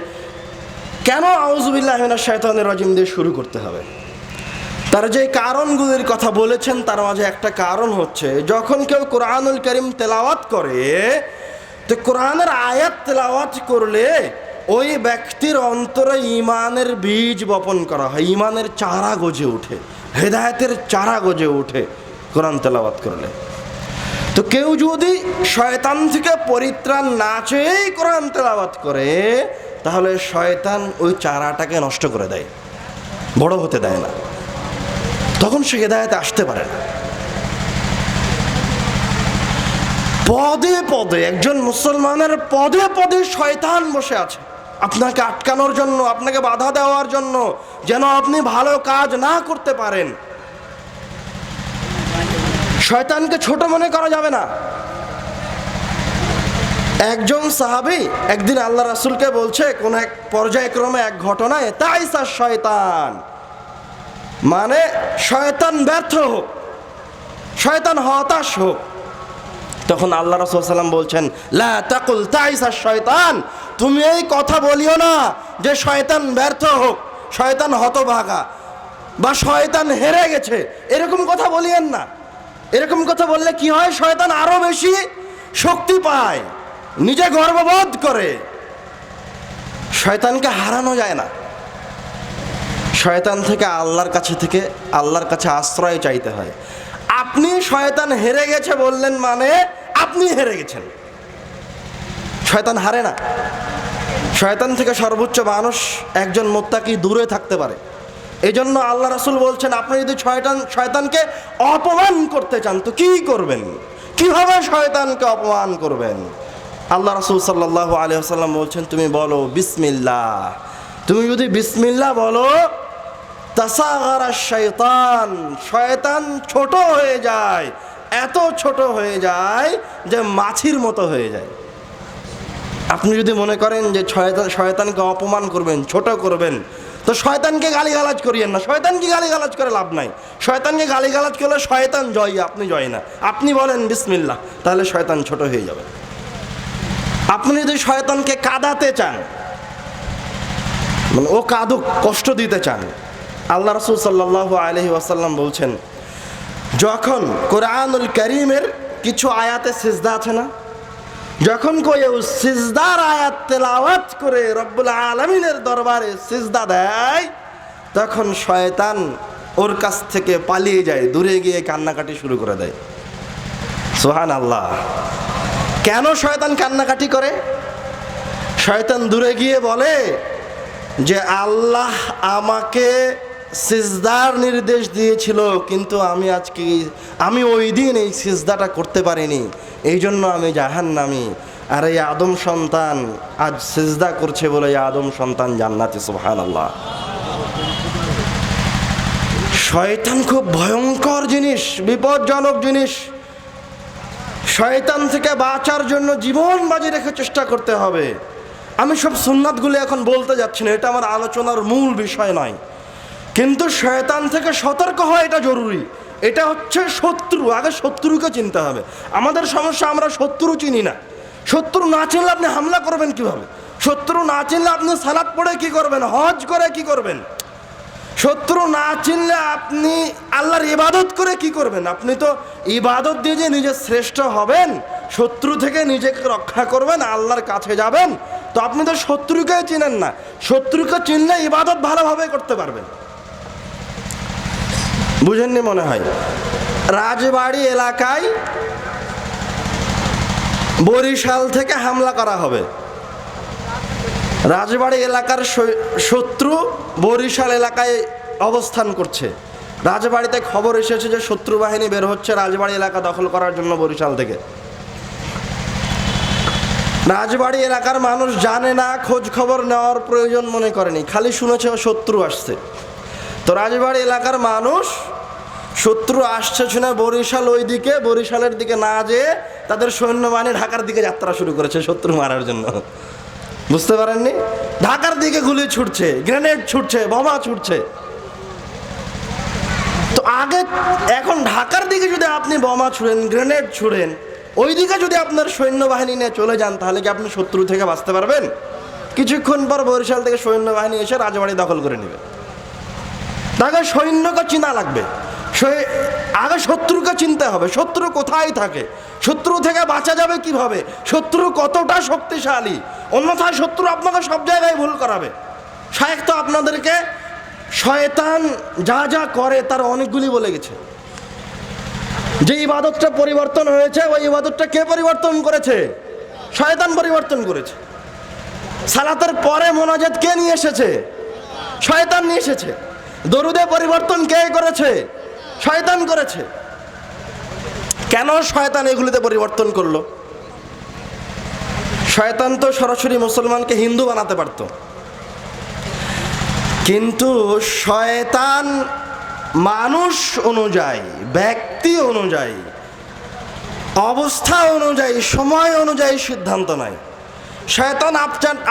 কেন আউযু বিল্লাহি মিনাশ শাইতানির রাজিম দিয়ে শুরু করতে হবে। তার যে কারণগুলির কথা বলেছেন তার মাঝে একটা কারণ হচ্ছে, যখন কেউ কোরআনুল কারীম তেলাওয়াত করে, তো কোরআনের আয়াত তেলাওয়াত করলে ওই ব্যক্তির অন্তরে ঈমানের বীজ বপন করা হয়, ঈমানের চারা গজে ওঠে, হেদায়েতের চারা গজে ওঠে কোরআন তেলাওয়াত করলে। তো কেউ যদি শয়তান থেকে পরিত্রাণ না চেয়েই কোরআন তেলাওয়াত করে, তাহলে শয়তান ওই চারাটাকে নষ্ট করে দেয়, বড় হতে দেয় না, তখন সে হেদায়েতে আসতে পারে না। পদে পদে একজন মুসলমানের পদে পদে শয়তান বসে আছে আপনাকে আটকানোর জন্য, আপনাকে বাধা দেওয়ার জন্য, যেন আপনি ভালো কাজ না করতে পারেন। শয়তানকে ছোট মনে করা যাবে না। একজন সাহাবী একদিন আল্লাহ রাসূলকে বলছে কোন এক পর্যায়ক্রমে এক ঘটনায়, তাইসা শয়তান, মানে শয়তান ব্যর্থ হোক, শয়তান হতাশ হোক। তখন আল্লাহ রাসূল সাল্লাল্লাহু আলাইহি ওয়াসাল্লাম বলছেন, লা তাকুল তাইসা শয়তান, তুমি এই কথা বলিও না যে শয়তান ব্যর্থ হোক, শয়তান হতভাগা বা শয়তান হেরে গেছে, এরকম কথা বলিয়েন না। এরকম কথা বললে কি হয়, শয়তান আরো বেশি শক্তি পায়, নিজে গর্ববোধ করে। শয়তানকে হারানো যায় না। শয়তান থেকে আল্লাহর কাছে আশ্রয় চাইতে হয়। আপনি শয়তান হেরে গেছে বললেন মানে আপনি হেরে গেছেন, শয়তান হারে না। শয়তান থেকে সর্বোচ্চ মানুষ একজন মুত্তাকি দূরে থাকতে পারে। এই জন্য আল্লাহ রাসূল বলছেন, আপনি যদি শয়তানকে অপমান করতে চান তো কি করবেন, কিভাবে শয়তানকে অপমান করবেন? আল্লাহ রাসূল সাল্লাল্লাহু আলাইহি ওয়াসাল্লাম বলছেন, তুমি বলো বিসমিল্লাহ। তুমি যদি বিসমিল্লাহ বলো, তাসাগারা শয়তান, শয়তান ছোট হয়ে যায়, এত ছোট হয়ে যায় যে মাছির মতো হয়ে যায়। আপনি যদি মনে করেন যে শয়তানকে অপমান করবেন, ছোট করবেন, তো শয়তানকে গালিগালাজ করিয়েন না। শয়তানকে গালিগালাজ করে লাভ নাই। শয়তানকে গালিগালাজ করলে শয়তান জয়, আপনি জয় না। আপনি বলেন বিসমিল্লাহ, তাহলে শয়তান ছোট হয়ে যাবে। আপনি যদি শয়তানকে কাঁদাতে চান, মানে ও কাঁদুক, কষ্ট দিতে চান, আল্লাহ রাসূল সাল্লাল্লাহু আলাইহি ওয়াসাল্লাম বলছেন, যখন কোরআনুল কারীমের কিছু আয়াতে সিজদা আছে না, যখন কেউ সিজদার আয়াত তেলাওয়াত করে রব্বুল আলামিনের দরবারে সিজদা দেয়, তখন শয়তান ওর কাছ থেকে পালিয়ে যায়, দূরে গিয়ে কান্নাকাটি শুরু করে দেয়। সুবহানাল্লাহ। কেন শয়তান কান্নাকাটি করে? শয়তান দূরে গিয়ে বলে যে আল্লাহ আমাকে সিজদার নির্দেশ দিয়েছিল, কিন্তু আমি ওই দিন এই সিজদাটা করতে পারিনি, এই জন্য আমি জাহান্নামী। আর এই আদম সন্তান আজ সিজদা করছে বলে এই আদম সন্তান জান্নাতে। সুবহানাল্লাহ। শয়তান খুব ভয়ঙ্কর জিনিস, বিপজ্জনক জিনিস। শয়তান থেকে বাঁচার জন্য জীবন বাজি রেখে চেষ্টা করতে হবে। আমি সব সুন্নাতগুলো এখন বলতে যাচ্ছি না, এটা আমার আলোচনার মূল বিষয় নয়, কিন্তু শয়তান থেকে সতর্ক হওয়া এটা জরুরি। এটা হচ্ছে শত্রু, আগে শত্রুকে চিনতে হবে। আমাদের সমস্যা, আমরা শত্রু চিনি না। শত্রু না চিনলে আপনি হামলা করবেন কিভাবে? শত্রু না চিনলে আপনি সালাত পড়ে কি করবেন, হজ করে কি করবেন? শত্রু না চিনলে আপনি আল্লাহর ইবাদত করে কি করবেন? আপনি তো ইবাদত দিয়ে যে নিজে শ্রেষ্ঠ হবেন, শত্রু থেকে নিজেকে রক্ষা করবেন, আল্লাহর কাছে যাবেন, তো আপনি তো শত্রুকে চিনেন না। শত্রুকে চিনলে ইবাদত ভালোভাবে করতে পারবেন। বুঝেননি মনে হয়। রাজবাড়ী এলাকায় বরিশাল থেকে হামলা করা হবে। রাজবাড়ী এলাকার শত্রু বরিশাল এলাকায় অবস্থান করছে। রাজবাড়িতে খবর এসেছে যে শত্রু বাহিনী বের হচ্ছে রাজবাড়ী এলাকা দখল করার জন্য বরিশাল থেকে। রাজবাড়ী এলাকার মানুষ জানে না, খোঁজ খবর নেওয়ার প্রয়োজন মনে করেনি, খালি শুনেছে শত্রু আসছে। তো রাজবাড়ী এলাকার মানুষ শত্রু আসছে শুনে বরিশাল ওইদিকে, বরিশালের দিকে না যেয়ে তাদের সৈন্যবাহিনী ঢাকার দিকে যাত্রা শুরু করেছে শত্রু মারার জন্য। বুঝতে পারেননি? ঢাকার দিকে গুলি ছুটছে, গ্রেনেড ছুটছে, বোমা ছুটছে। তো আগে এখন ঢাকার দিকে যদি আপনি বোমা ছুড়েন, গ্রেনেড ছুড়েন, ওইদিকে যদি আপনার সৈন্যবাহিনী নিয়ে চলে যান, তাহলে কি আপনি শত্রু থেকে বাঁচতে পারবেন? কিছুক্ষণ পর বরিশাল থেকে সৈন্যবাহিনী এসে রাজবাড়ি দখল করে নেবে। তাকে সৈন্যকে চিনা লাগবে, আগে শত্রুকে চিনতে হবে, শত্রু কোথায় থাকে, শত্রু থেকে বাঁচা যাবে কিভাবে, শত্রু কতটা শক্তিশালী। অন্যথায় শত্রু আপনাকে সব জায়গায় ভুল করাবে। শায়েখ তো আপনাদেরকে শয়তান যা যা করে তার অনেকগুলি বলে গেছে। যে ইবাদতটা পরিবর্তন হয়েছে, ওই ইবাদতটা কে পরিবর্তন করেছে? শয়তান পরিবর্তন করেছে। সালাতের পরে মোনাজাত কে নিয়ে এসেছে? শয়তান নিয়ে এসেছে। দরুদে পরিবর্তন কে করেছে? শয়তান করেছে। কেন শয়তান এগুলিতে পরিবর্তন করলো? শয়তান তো সরাসরি মুসলমানকে হিন্দু বানাতে পারত, কিন্তু শয়তান মানুষ অনুযায়ী, ব্যক্তি অনুযায়ী, অবস্থা অনুযায়ী, সময় অনুযায়ী সিদ্ধান্ত নেয়। শয়তান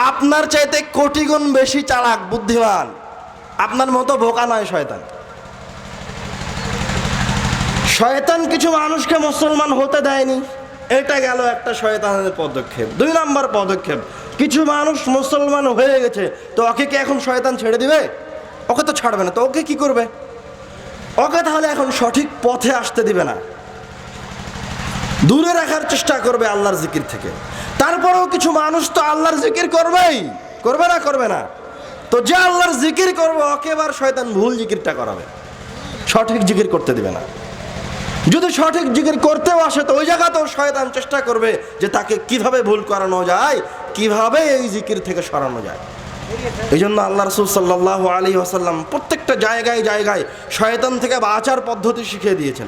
আপনার চাইতে কোটি গুণ বেশি চালাক, বুদ্ধিমান, আপনার মতো বোকা নয় শয়তান। শয়তান কিছু মানুষকে মুসলমান হতে দেয়নি, এটা গেল একটা শয়তানের পদক্ষেপ। 2 নম্বর পদক্ষেপ, কিছু মানুষ মুসলমান হয়ে গেছে, তো ওকে কি এখন শয়তান ছেড়ে দিবে? ওকে তো ছাড়বে না। তো ওকে কি করবে? ওকে তাহলে এখন সঠিক পথে আসতে দিবে না, দূরে রাখার চেষ্টা করবে আল্লাহর জিকির থেকে। তারপরেও কিছু মানুষ তো আল্লাহর জিকির করবেই, করবে না। তো যে আল্লাহর জিকির করবে, ওকে এবার শয়তান ভুল জিকিরটা করাবে, সঠিক জিকির করতে দিবে না। যদি সঠিক জিকির করতেও আসে, তো ওই জায়গাতেও শয়তান চেষ্টা করবে যে তাকে কিভাবে ভুল করানো যায়, কিভাবে এই জিকির থেকে সরানো যায়। এই জন্য আল্লাহ রাসূল সাল্লাল্লাহু আলাইহি ওয়াসাল্লাম প্রত্যেকটা জায়গায় জায়গায় শয়তান থেকে বাঁচার পদ্ধতি শিখিয়ে দিয়েছেন।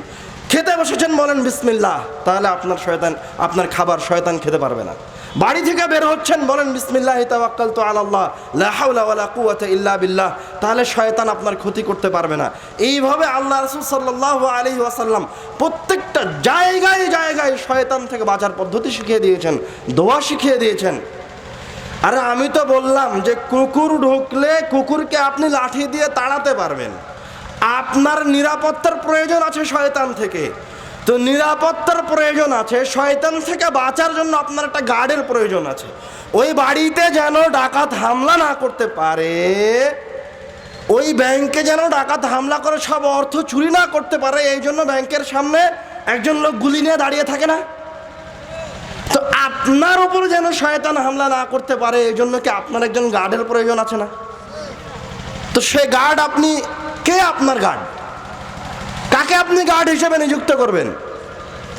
খেতে বসেছেন, বলেন বিসমিল্লাহ, তাহলে আপনার খাবার শয়তান খেতে পারবে না। বাড়ি থেকে বের হচ্ছেন, বলেন বিসমিল্লাহি তাওয়াক্কালতু আলাল্লাহ লা হাওলা ওয়ালা কুওয়াতা ইল্লা বিল্লাহ, তাহলে শয়তান আপনার ক্ষতি করতে পারবে না। এইভাবে আল্লাহ রাসূল সাল্লাল্লাহু আলাইহি ওয়াসাল্লাম প্রত্যেকটা জায়গায় জায়গায় শয়তান থেকে বাঁচার পদ্ধতি শিখিয়ে দিয়েছেন, দোয়া শিখিয়ে দিয়েছেন। আরে আমি তো বললাম যে কুকুর ঢুকলে কুকুরকে আপনি লাঠি দিয়ে তাড়াতে পারবেন। আপনার নিরাপত্তার প্রয়োজন আছে শয়তান থেকে, তো নিরাপত্তার প্রয়োজন আছে, শয়তান থেকে বাঁচার জন্য আপনার একটা গার্ডের প্রয়োজন আছে। ওই বাড়িতে যেন ডাকাত হামলা না করতে পারে, ওই ব্যাংকে যেন ডাকাত হামলা করে সব অর্থ চুরি না করতে পারে, এই জন্য ব্যাংকের সামনে একজন লোক গুলি নিয়ে দাঁড়িয়ে থাকে না? তো আপনার উপর যেন শয়তান হামলা না করতে পারে, এই জন্য কি আপনার একজন গার্ডের প্রয়োজন আছে না? তো সে গার্ড আপনি কে? আপনার গার্ড কাকে আপনি গার্ড হিসেবে নিযুক্ত করবেন?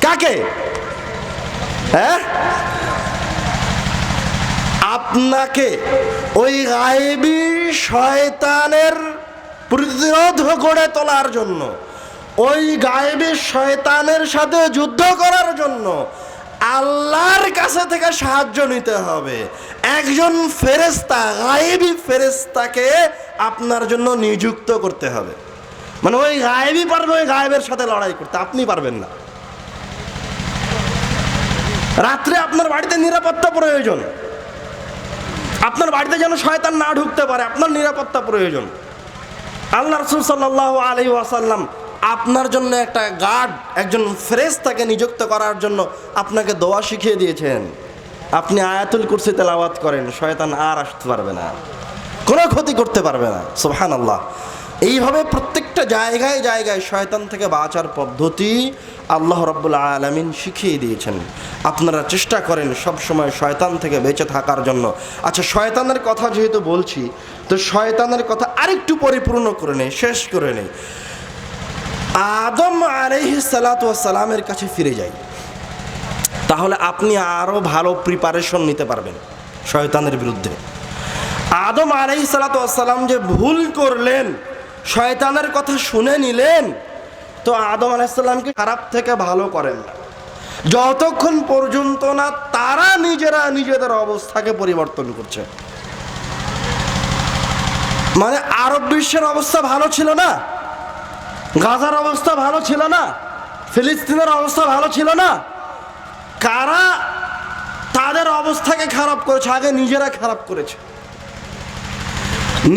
কাকে? হ্যাঁ, আপনাকে ওই গায়েবী শয়তানের প্রতিরোধ গড়ে তোলার জন্য, ওই গায়েবী শয়তানের সাথে যুদ্ধ করার জন্য আল্লাহর কাছে থেকে সাহায্য নিতে হবে। একজন ফেরেশতা, গায়েবী ফেরেশতাকে আপনার জন্য নিযুক্ত করতে হবে। মানে ওই গায়েবী পারবে ওই গায়েবের সাথে লড়াই করতে, আপনি পারবেন না। রাত্রে আপনার বাড়িতে নিরাপত্তা প্রয়োজন, আপনার বাড়িতে যেন শয়তান না ঢুকতে পারে, আপনার নিরাপত্তা প্রয়োজন। আল্লাহ রাসূল সাল্লাল্লাহু আলাইহি ওয়াসাল্লাম আপনার জন্য একটা গার্ড, একজন ফেরেশতাকে নিযুক্ত করার জন্য আপনাকে দোয়া শিখিয়ে দিয়েছেন। আপনি আয়াতুল কুরসি তেলাওয়াত করেন, শয়তান আর আসতে পারবে না, কোনো ক্ষতি করতে পারবে না। সুবহানাল্লাহ। এইভাবে প্রত্যেকটা জায়গায় জায়গায় শয়তান থেকে বাঁচার পদ্ধতি আল্লাহ রাব্বুল আলামিন শিখিয়ে দিয়েছেন। আপনারা চেষ্টা করেন সব সময় শয়তান থেকে বেঁচে থাকার জন্য। আচ্ছা, শয়তানের কথা যেহেতু বলছি, তো শয়তানের কথা আরেকটু পরিপূর্ণ করে নেই, শেষ করে নেই। আদম আলাইহিস সালাতু ওয়াস সালামের কাছে ফিরে যাই, তাহলে আপনি আরো ভালো প্রিপারেশন নিতে পারবেন শয়তানের বিরুদ্ধে। আদম আলাইহিস সালাতু ওয়াস সালাম যে ভুল করলেন, শয়তানের কথা শুনে নিলেন, তো আদম আলাইহিস সালামকে খারাপ থেকে ভালো করেন না, যতক্ষণ পর্যন্ত না তারা নিজেরা নিজেদের অবস্থাকে পরিবর্তন করছে। মানে আরব বিশ্বের অবস্থা ভালো ছিল না, গাজার অবস্থা ভালো ছিল না, ফিলিস্তিনের অবস্থা ভালো ছিল না। কারা তাদের অবস্থাকে খারাপ করেছে? আগে নিজেরা খারাপ করেছে।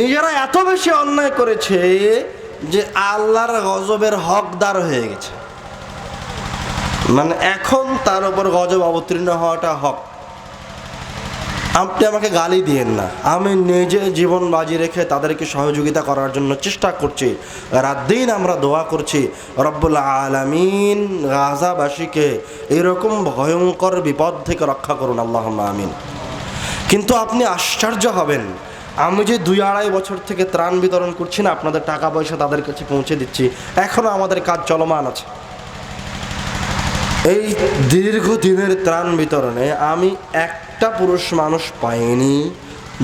নিজেরা এত বেশি অন্যায় করেছে যে আল্লাহর গজবের হকদার হয়ে গেছে। মানে এখন তার উপর গজব অবতীর্ণ হওয়াটা হক। আপনি আমাকে গালি দিয়েন না, আমি নিজে জীবন বাজি রেখে তাদেরকে সহযোগিতা করার জন্য চেষ্টা করছি। রাত দিন আমরা দোয়া করছি, রব্বুল আলামিন গাজাবাসীকে এরকম ভয়ঙ্কর বিপদ থেকে রক্ষা করুন, আল্লাহুম্মা আমিন। কিন্তু আপনি আশ্চর্য হবেন, আমি যে 2-2.5 বছর থেকে ত্রাণ বিতরণ করছি না, আপনাদের টাকা পয়সা তাদের কাছে পৌঁছে দিচ্ছি, এখনও আমাদের কাজ চলমান আছে। এই দীর্ঘদিনের ত্রাণ বিতরণে আমি একটা পুরুষ মানুষ পাইনি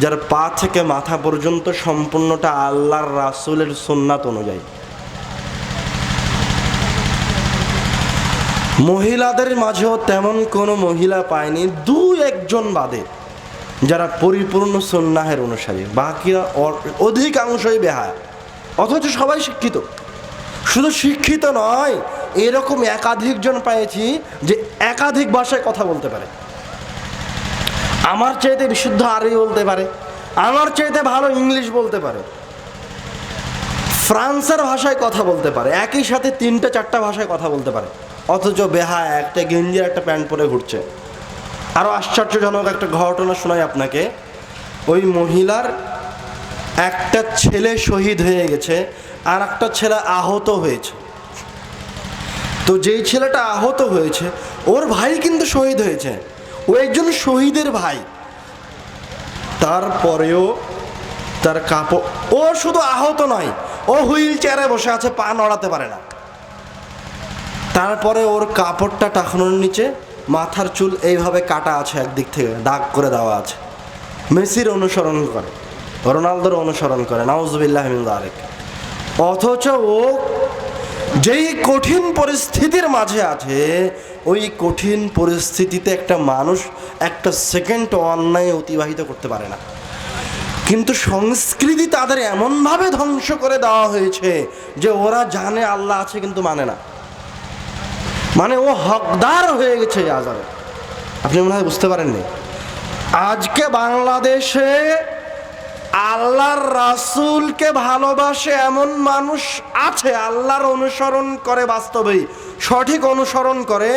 যার পা থেকে মাথা পর্যন্ত সম্পূর্ণটা আল্লাহর রাসূলের সুন্নাত অনুযায়ী। মহিলাদের মাঝেও তেমন কোনো মহিলা পায়নি, 2-1 বাদে, যারা পরিপূর্ণ সুন্নাহের অনুসারী। বাকিরা অধিকাংশই বেহায়া, অথচ সবাই শিক্ষিত। শুধু শিক্ষিত নয়, এরকম একাধিকজন পেয়েছি যে একাধিক ভাষায় কথা বলতে পারে। আমার চাইতে বিশুদ্ধ আরবি বলতে পারে, আমার চাইতে ভালো ইংলিশ বলতে পারে, ফ্রান্সের ভাষায় কথা বলতে পারে, একই সাথে 3-4টা ভাষায় কথা বলতে পারে, অথচ বেহায়া একটা গেঞ্জি একটা প্যান্ট পরে ঘুরছে। আরও আশ্চর্যজনক একটা ঘটনা শোনাই আপনাকে। ওই মহিলার একটা ছেলে শহীদ হয়ে গেছে, আর একটা ছেলে আহত হয়েছে। তো যেই ছেলেটা আহত হয়েছে ওর ভাই কিন্তু শহীদ হয়েছে, ও একজন শহীদের ভাই। তারপরেও তার কাপড়, ও শুধু আহত নয়, ও হুইল চেয়ারে বসে আছে, পা নড়াতে পারে না। তারপরে ওর কাপড়টা টাকানোর নিচে মাথার চুল এইভাবে কাটা আছে, একদিক থেকে দাগ করে দেওয়া আছে। মেসির অনুসরণ করে, রোনালদোর অনুসরণ করে, নাউজুবিল্লাহ মিন যালিক। অথচ ও যেই কঠিন পরিস্থিতির মাঝে আছে, ওই কঠিন পরিস্থিতিতে একটা মানুষ একটা সেকেন্ড অন্যায় অতিবাহিত করতে পারে না। কিন্তু সংস্কৃতি তাদের এমনভাবে ধ্বংস করে দেওয়া হয়েছে যে ওরা জানে আল্লাহ আছে কিন্তু মানে না। মানে ও হকদার হয়ে গেছে আজাবে। আপনি মনে হয় বুঝতে পারেননি। আজকে বাংলাদেশে আল্লাহর রাসূলকে ভালোবাসে এমন মানুষ আছে, আল্লাহর অনুসরণ করে, বাস্তবেই সঠিক অনুসরণ করে।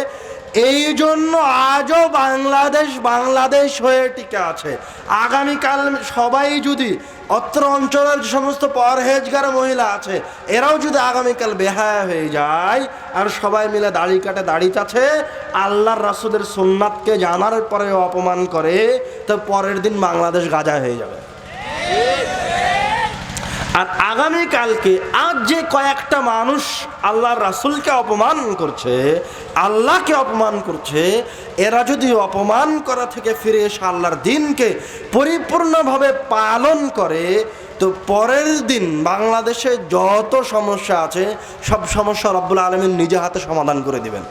এই জন্য আজও বাংলাদেশ হয়ে টিকে আছে। আগামীকাল সবাই যদি অত্র অঞ্চলের যে সমস্ত পরহেজগার মহিলা আছে, এরাও যদি আগামীকাল বেহায়া হয়ে যায় আর সবাই মিলে দাড়ি কাটে, দাড়ি চাচ্ছে, আল্লাহর রাসূলের সুন্নাতকে জানার পরেও অপমান করে, তো পরের দিন বাংলাদেশ গাজা হয়ে যাবে। আর আগামীকালকে আজ যে কয়েকটা মানুষ আল্লাহর রাসূলকে অপমান করছে, আল্লাহকে অপমান করছে, এরা যদি অপমান করা থেকে ফিরে এসে আল্লাহর দ্বীনকে পরিপূর্ণভাবে পালন করে, তো পরের দিন বাংলাদেশে যত সমস্যা আছে সব সমস্যা রব্বুল আলামিন নিজে হাতে সমাধান করে দিবেন।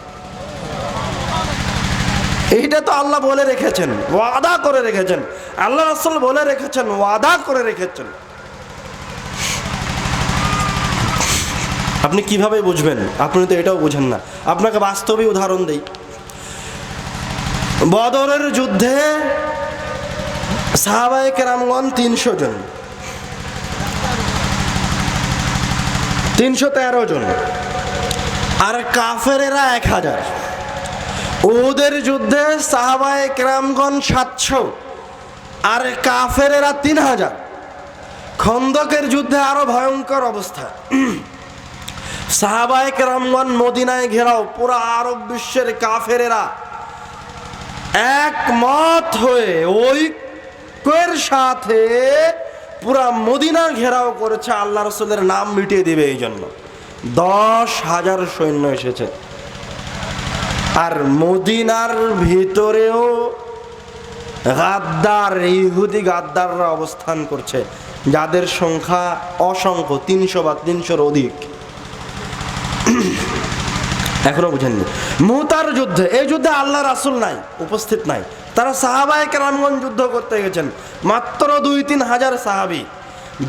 এইটা তো আল্লাহ বলে রেখেছেন, ওয়াদা করে রেখেছেন, আল্লাহ রাসূল বলে রেখেছেন, ওয়াদা করে রেখেছেন। আপনি কিভাবে বুঝবেন? আপনি তো এটাও বুঝেন না। আপনাকে বাস্তবে উদাহরণ দেই। বদরের যুদ্ধে সাহাবায়ে কেরামগণ 300 জন, 313 জন, আর কাফেরেরা 1000। ওদের যুদ্ধে সাহাবায়ে কেরামগণ 700 আর কাফেরেরা 3000। খন্দকের যুদ্ধে আরো ভয়ঙ্কর অবস্থা। সাহাবায়ে কেরামগণ মদিনায় ঘেরাও, পুরো আরব বিশ্বের কাফেরেরা একমত হয়ে ঐক্যের সাথে পুরা মদিনা ঘেরাও করেছে, আল্লাহ রাসূলের নাম মিটিয়ে দিবে এই জন্য। 10,000 সৈন্য এসেছে। আর মদিনার ভিতরেও গাদ্দার, ইহুদি গাদ্দাররা অবস্থান করছে, যাদের সংখ্যা অসংখ্য, 300 বা 300-র অধিক। এখনো বুঝেননি। মুতার যুদ্ধে, এই যুদ্ধে আল্লাহ রাসূল নাই, উপস্থিত নাই। তারা সাহাবায়ে কেরামগণ যুদ্ধ করতে গেছেন, মাত্র 2-3 হাজার সাহাবী।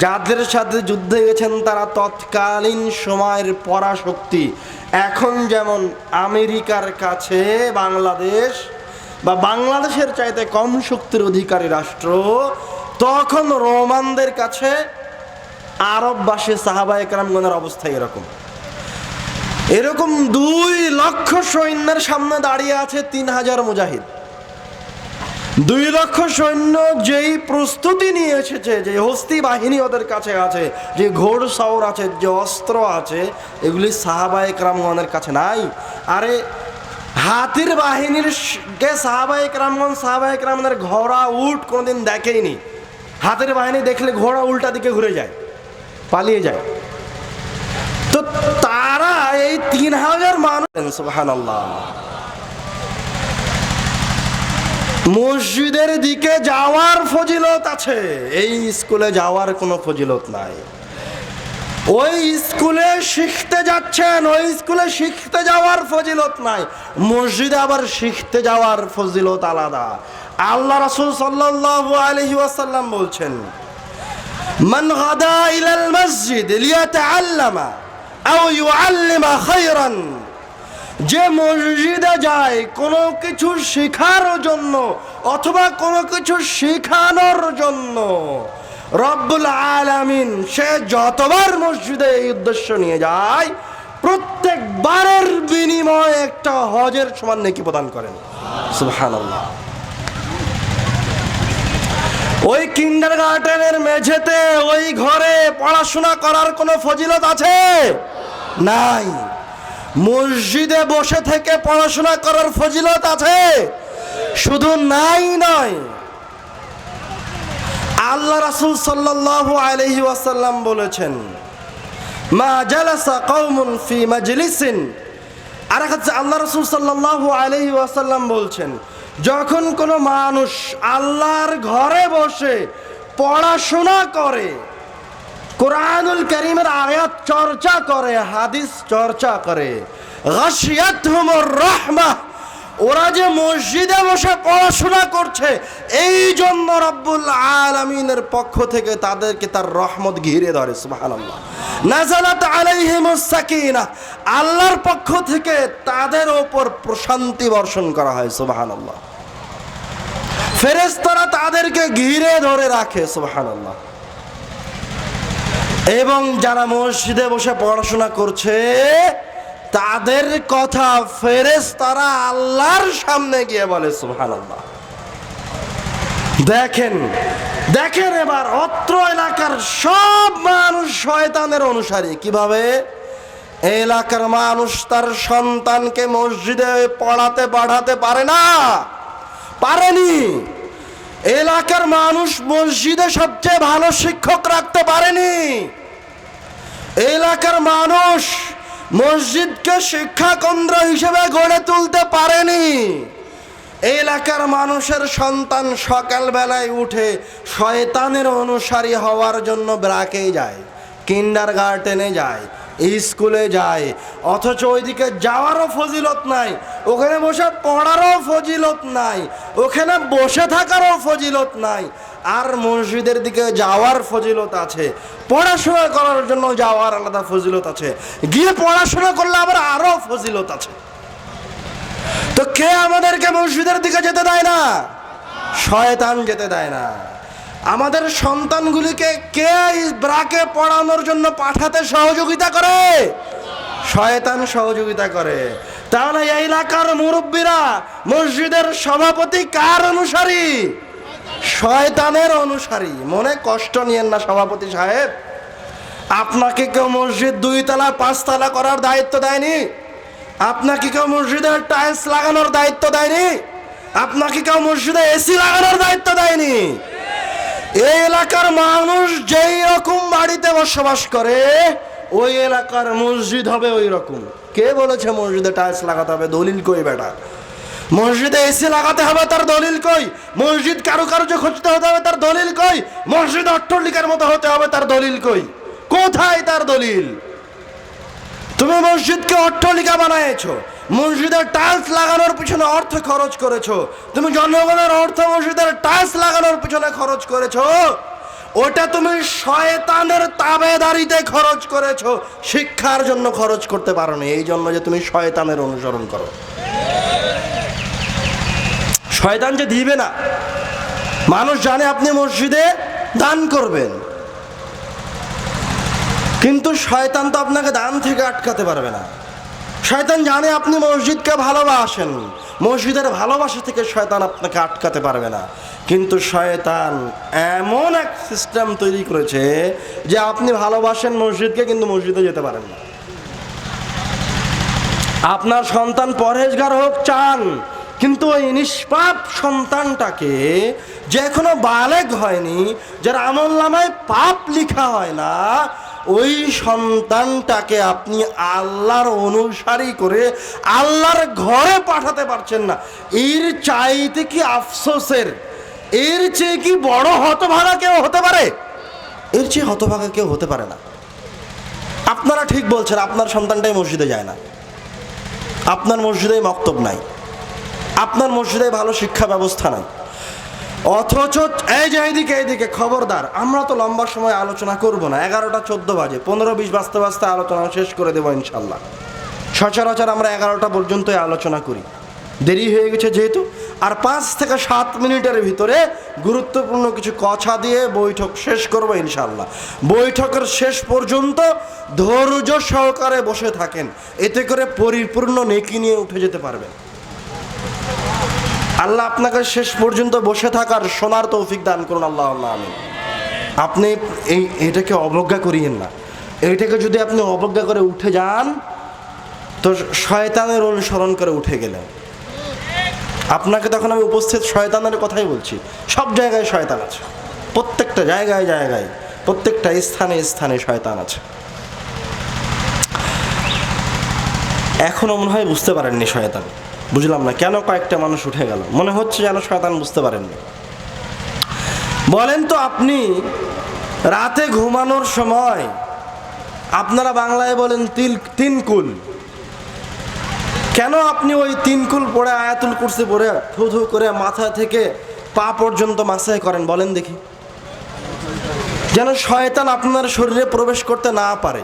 যাদের সাথে যুদ্ধে গেছেন তারা তৎকালীন সময়ের পরাশক্তি। এখন যেমন আমেরিকার কাছে বাংলাদেশ বা বাংলাদেশের চাইতে কম শক্তির অধিকারী রাষ্ট্র, তখন রোমানদের কাছে আরববাসী সাহাবায়ে কেরামগণের অবস্থা এরকম। এরকম 2 লক্ষ সৈন্যের সামনে দাঁড়িয়ে আছে 3000 মুজাহিদ। 2 লক্ষ সৈন্য যেই প্রস্তুতি নিয়ে এসেছে, যে হস্তি বাহিনী ওদের কাছে আছে, যে ঘোড়সওয়ার আছে, যে অস্ত্র আছে, এগুলি সাহাবায়ে কেরামগণের কাছে নাই। আরে হাতির বাহিনীর কে সাহাবায়ে কেরামগণের ঘোড়া উট কোনোদিন দেখেইনি। হাতির বাহিনী দেখলে ঘোড়া উল্টা দিকে ঘুরে যায়, পালিয়ে যায়। তো তারা এই 3000 মানুষ, সুবহানাল্লাহ, মসজিদের দিকে যাওয়ার ফজিলত আছে, এই স্কুলে যাওয়ার কোনো ফজিলত নাই। ওই স্কুলে শিখতে যাচ্ছেন, ওই স্কুলে শিখতে যাওয়ার ফজিলত নাই। মসজিদে আবার শিখতে যাওয়ার ফজিলত আলাদা। আল্লাহ রাসূল সাল্লাল্লাহু আলাইহি ওয়াসাল্লাম বলছেন, মান গাদা ইলাল মসজিদ লিয়াতাআল্লামা আও ইউআল্লিমা খায়রান, যে মসজিদে যায় কোনো কিছু শেখার জন্য অথবা কোনো কিছু শেখানোর জন্য, রব্বুল আলামিন সে যতবার মসজিদে এই উদ্দেশ্য নিয়ে যায়, প্রত্যেকবারের বিনিময়ে একটা হজের সমান নেকি প্রদান করেন। সুবহানাল্লাহ। ওই কিন্ডারগার্টেনের মেঝেতে ওই ঘরে পড়াশোনা করার কোনো ফজিলত আছে? নাই। মসজিদে বসে থেকে পড়াশোনা করার ফজিলত আছে? শুধু নাই নয়, আল্লাহ রাসূল সাল্লাল্লাহু আলাইহি ওয়াসাল্লাম বলেছেন, মা জালাসা কওমুন ফি মাজলিসিন। আর একটা আল্লাহ রাসূল সাল্লাল্লাহু আলাইহি ওয়াসাল্লাম বলছেন, যখন কোনো মানুষ আল্লাহর ঘরে বসে পড়াশোনা করে, কোরআনুল কারীমের আয়াত চর্চা করে, হাদিস চর্চা করে, গাশিয়াতহুমুর রাহমাহ, ওরা যে মসজিদে বসে পড়াশোনা করছে, এই জন্য রব্বুল আলামিনের পক্ষ থেকে তাদেরকে তার রহমত ঘিরে ধরে। সুবহানাল্লাহ। নাযালাত আলাইহিমুস সাকিনাহ, আল্লাহর পক্ষ থেকে তাদের উপর প্রশান্তি বর্ষণ করা হয়। সুবহানাল্লাহ। ফেরেশতারা তাদেরকে ঘিরে ধরে রাখে। সুবহানাল্লাহ। এবং যারা মসজিদে বসে পড়াশোনা করছে তাদের কথা ফেরেশতারা আল্লাহর সামনে গিয়ে বলে। সুবহানাল্লাহ। দেখেন দেখেন এবার অত্র এলাকার সব মানুষ শয়তানের অনুসারী। কিভাবে? এলাকার মানুষ তার সন্তানকে মসজিদে পড়াতে পাঠাতে পারে না, পারেনি। এলাকার মানুষ মসজিদে সবচেয়ে ভালো শিক্ষক রাখতে পারেনি। এলাকার মানুষ মসজিদকে শিক্ষা কেন্দ্র হিসেবে গড়ে তুলতে পারেনি। এলাকার মানুষের সন্তান সকালবেলায় উঠে শয়তানের অনুসারী হওয়ার জন্য ব্রাকে যায়, কিন্ডারগার্টেনে যায়, স্কুলে যায়, অথচ ওইদিকে যাওয়ারও ফজিলত নাই, ওখানে বসে পড়ারও ফজিলত নাই, ওখানে বসে থাকারও ফজিলত নাই। আর মসজিদের দিকে যাওয়ার ফজিলত আছে, পড়াশোনা করার জন্য যাওয়ার আলাদা ফজিলত আছে, গিয়ে পড়াশোনা করলে আবার আরো ফজিলত আছে। তো কে আমাদেরকে মসজিদের দিকে যেতে দেয় না? শয়তান যেতে দেয় না। আমাদের সন্তানগুলিকে কে ব্রাকে পড়ানোর জন্য পাঠাতে সহযোগিতা করে? শয়তান সহযোগিতা করে। তাহলে এই এলাকার মুরব্বীরা মসজিদের সভাপতি কার অনুসারী? শয়তানের অনুসারী। মনে কষ্ট নিয়েন না সভাপতি সাহেব, আপনাকে কেউ মসজিদ 2 তলা 5 তলা করার দায়িত্ব দেয়নি, আপনাকে কেউ মসজিদে টাইলস লাগানোর দায়িত্ব দেয়নি, আপনাকে কেউ মসজিদে এসি লাগানোর দায়িত্ব দেয়নি। এই এলাকার মানুষ যেই রকম বাড়িতে বসবাস করে ওই এলাকার মসজিদ হবে ওই রকম। কে বলেছে মসজিদে টাইলস লাগাতে হবে? দলিল কই বেটা? মসজিদে এসি লাগাতে হবে, তার দলিল কই? মসজিদ কারুকার্য খুঁজতে হতে হবে, তার দলিল কই? মসজিদ অট্টালিকার মতো হতে হবে, তার দলিল কই? কোথায় তার দলিল? তুমি মসজিদকে অট্টালিকা বানাইছো, মসজিদের টাইলস লাগানোর পিছনে অর্থ খরচ করেছো, তুমি জনগণের অর্থ মসজিদের টাইলস লাগানোর পিছনে খরচ করেছো। ওটা তুমি শয়তানের তাবেদারিতে খরচ করেছো, শিক্ষার জন্য খরচ করতে পারো না, এই জন্য যে তুমি শয়তানের অনুসরণ করো। শয়তান যে দিবে না, মানুষ জানে আপনি মসজিদে দান করবেন, কিন্তু শয়তান তো আপনাকে দান থেকে আটকাতে পারবে না। শয়তান জানে আপনি মসজিদকে ভালোবাসেন, মসজিদের ভালোবাসা থেকে শয়তান আপনাকে আটকাতে পারবে না। কিন্তু শয়তান এমন এক সিস্টেম তৈরি করেছে যে আপনি ভালোবাসেন মসজিদকে, কিন্তু মসজিদে যেতে পারেন না। আপনার সন্তান পরহেজগার হোক চান, কিন্তু ওই নিষ্পাপ সন্তানটাকে, যে এখনো বালেগ হয়নি, যার আমলনামায় পাপ লেখা হয় না, ওই সন্তানটাকে আপনি আল্লাহর অনুসারী করে আল্লাহর ঘরে পাঠাতে পারছেন না। এর চাইতে কি আফসোসের, এর চেয়ে কি বড় হতভাগা কেউ হতে পারে? এর চেয়ে হতভাগা কেউ হতে পারে না। আপনারা ঠিক বলছেন, আপনার সন্তানটাই মসজিদে যায় না, আপনার মসজিদে মক্তব নাই, আপনার মসজিদে ভালো শিক্ষা ব্যবস্থা নাই, অথচ এই যে এইদিকে খবরদার, আমরা তো লম্বা সময় আলোচনা করব না, 11টা 14 বাজে, 15-20 বাজতে বাজতে আলোচনা শেষ করে দেবো ইনশাল্লাহ। সচরাচর আমরা 11টা পর্যন্তই আলোচনা করি, দেরি হয়ে গেছে যেহেতু। আর 5 থেকে 7 মিনিটের ভিতরে গুরুত্বপূর্ণ কিছু কথা দিয়ে বৈঠক শেষ করব ইনশাল্লাহ। বৈঠকের শেষ পর্যন্ত ধৈর্য সহকারে বসে থাকেন, এতে করে পরিপূর্ণ নেকি নিয়ে উঠে যেতে পারবেন। আল্লাহ আপনাকে শেষ পর্যন্ত বসে থাকার শোনার তৌফিক দান করুন, আল্লাহ আমিন। আপনি এটাকে অবজ্ঞা করিয়েন না। এইটাকে যদি আপনি অবজ্ঞা করে উঠে যান, তো শয়তানের অনুসরণ করে উঠে গেলেন। আপনাকে তখন আমি উপস্থিত শয়তানের কথাই বলছি। সব জায়গায় শয়তান আছে, প্রত্যেকটা জায়গায় জায়গায়, প্রত্যেকটা স্থানে স্থানে শয়তান আছে। এখনো মনে হয় বুঝতে পারেননি শয়তান। বুঝলাম না কেন কয়েকটা মানুষ উঠে গেল, মনে হচ্ছে যেন শয়তান বুঝতে পারেননি। বলেন তো, আপনি রাতে ঘুমানোর সময়, আপনারা বাংলায় বলেন তিন কুল, কেন আপনি ওই 3 কুল পড়ে আয়াতুল কুরসি পড়ে থু থু করে মাথা থেকে পা পর্যন্ত মাসাজ করেন? বলেন দেখি। যেন শয়তান আপনার শরীরে প্রবেশ করতে না পারে।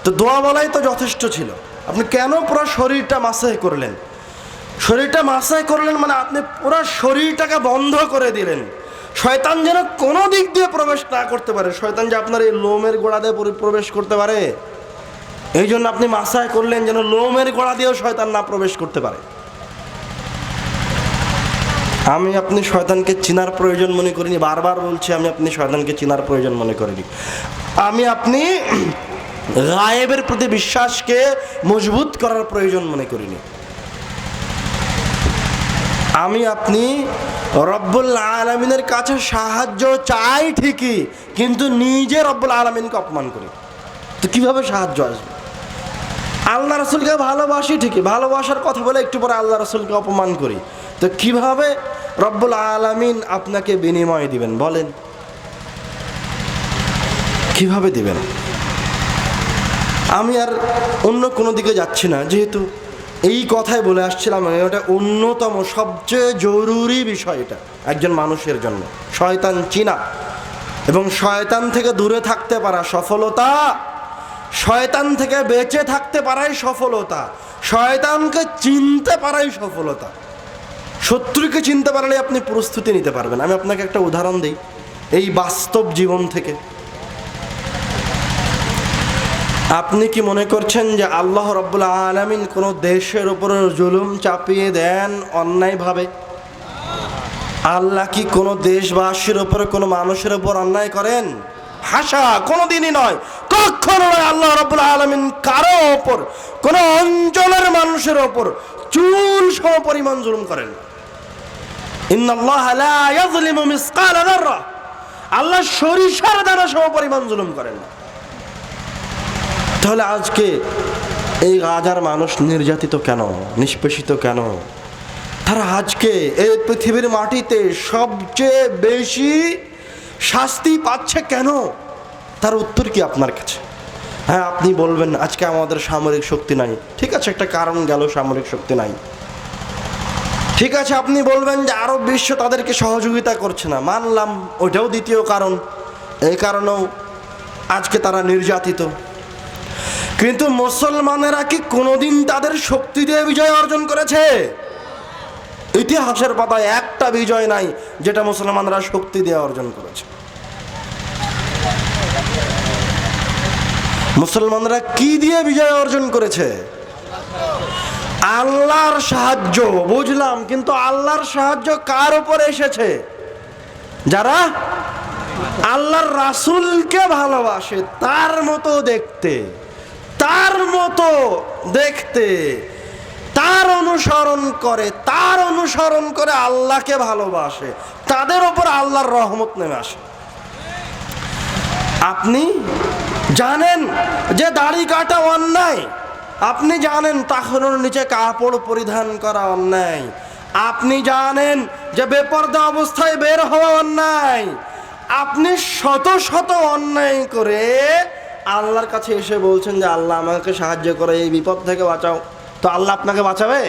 তো দোয়া বলাই তো যথেষ্ট ছিল, আপনি কেন পুরো শরীরটা মাসাজ করলেন? শরীরটা মাসাজ করলেন মানে আপনি পুরো শরীরটাকে বন্ধ করে দিলেন, শয়তান যেন কোনো দিক দিয়ে প্রবেশ না করতে পারে। শয়তান যে আপনার এই লোমের গোড়া দিয়ে প্রবেশ করতে পারে, এই জন্য আপনি মাসাজ করলেন যেন লোমের গোড়া দিয়েও শয়তান না প্রবেশ করতে পারে। আমি আপনি শয়তানকে চিনার প্রয়োজন মনে করিনি, বারবার বলছি, আমি আপনি শয়তানকে চিনার প্রয়োজন মনে করিনি। আমি আপনি গায়েবের প্রতি বিশ্বাসকে মজবুত করার প্রয়োজন মনে করিনি। আমি আপনি রব্বুল আলামিনের কাছে সাহায্য চাই ঠিকই, কিন্তু নিজে রব্বুল আলামিনকে অপমান করি, তো কিভাবে সাহায্য আসবে? আল্লাহ রাসূলকে ভালোবাসি ঠিকই, ভালোবাসার কথা বলে একটু পরে আল্লাহ রাসূলকে অপমান করি, তো কিভাবে রব্বুল আলামিন আপনাকে বিনিময় দিবেন? বলেন কিভাবে দিবেন? আমি আর অন্য কোনো দিকে যাচ্ছি না, যেহেতু এই কথাই বলে আসছিলাম, এটা অন্যতম সবচেয়ে জরুরি বিষয়। এটা একজন মানুষের জন্য শয়তান চিনা এবং শয়তান থেকে দূরে থাকতে পারা সফলতা, শয়তান থেকে বেঁচে থাকতে পারাই সফলতা, শয়তানকে চিনতে পারাই সফলতা। শত্রুকে চিনতে পারলে আপনি প্রস্তুতি নিতে পারবেন। আমি আপনাকে একটা উদাহরণ দিই এই বাস্তব জীবন থেকে। আপনি কি মনে করছেন যে আল্লাহ রাব্বুল আলামিন কোনো দেশের উপরে জুলুম চাপিয়ে দেন অন্যায়ভাবে? আল্লাহ কি কোনো দেশবাসীর উপরে, কোনো মানুষের উপর অন্যায় করেন? হাসা, কোনোদিনই নয়, কখনো নয়। আল্লাহ রাব্বুল আলামিন কারো ওপর, কোনো অঞ্চলের মানুষের ওপর চুল সম পরিমাণ জুলুম করেন। ইন্নাল্লাহা লা ইয়াযলিমু মিসকালা যাররা, আল্লাহ সরিষার দানা সম পরিমাণ জুলুম করেন না। তাহলে আজকে এই গাজার মানুষ নির্যাতিত কেন, নিষ্পেষিত কেন? তারা আজকে এই পৃথিবীর মাটিতে সবচেয়ে বেশি শাস্তি পাচ্ছে কেন? তার উত্তর কি আপনার কাছে? হ্যাঁ, আপনি বলবেন আজকে আমাদের সামরিক শক্তি নাই। ঠিক আছে, একটা কারণ গেল, সামরিক শক্তি নাই। ঠিক আছে, আপনি বলবেন যে আরব বিশ্ব তাদেরকে সহযোগিতা করছে না, মানলাম, ওইটাও দ্বিতীয় কারণ। এই কারণেও আজকে তারা নির্যাতিত। কিন্তু মুসলমানেরা কি কোনোদিন তাদের শক্তি দিয়ে বিজয় অর্জন করেছে? ইতিহাসের পাতায় একটা বিজয় নাই যেটা মুসলমানরা শক্তি দিয়ে অর্জন করেছে। মুসলমানরা কি দিয়ে বিজয় অর্জন করেছে? আল্লাহর সাহায্য, বুঝলাম, কিন্তু আল্লাহর সাহায্য কার উপরে এসেছে? যারা আল্লাহর রাসূলকে ভালোবাসে, তার মতো দেখতে, তার মতো দেখতে, তার অনুসরণ করে আল্লাহকে ভালোবাসে, তাদের উপর আল্লাহর রহমত নেমে আসে। আপনি জানেন যে দাড়ি কাটা অন্যায়, আপনি জানেন তাহলের নিচে কাপড় পরিধান করা অন্যায়, আপনি জানেন যে বেপরদা অবস্থায় বের হওয়া অন্যায়, আপনি শত শত অন্যায় করে আল্লাহর কাছে এসে বলছেন যে আল্লাহ আমাকে সাহায্য করে, এই বিপদ থেকে বাঁচাও, তো আল্লাহ আপনাকে বাঁচাবে?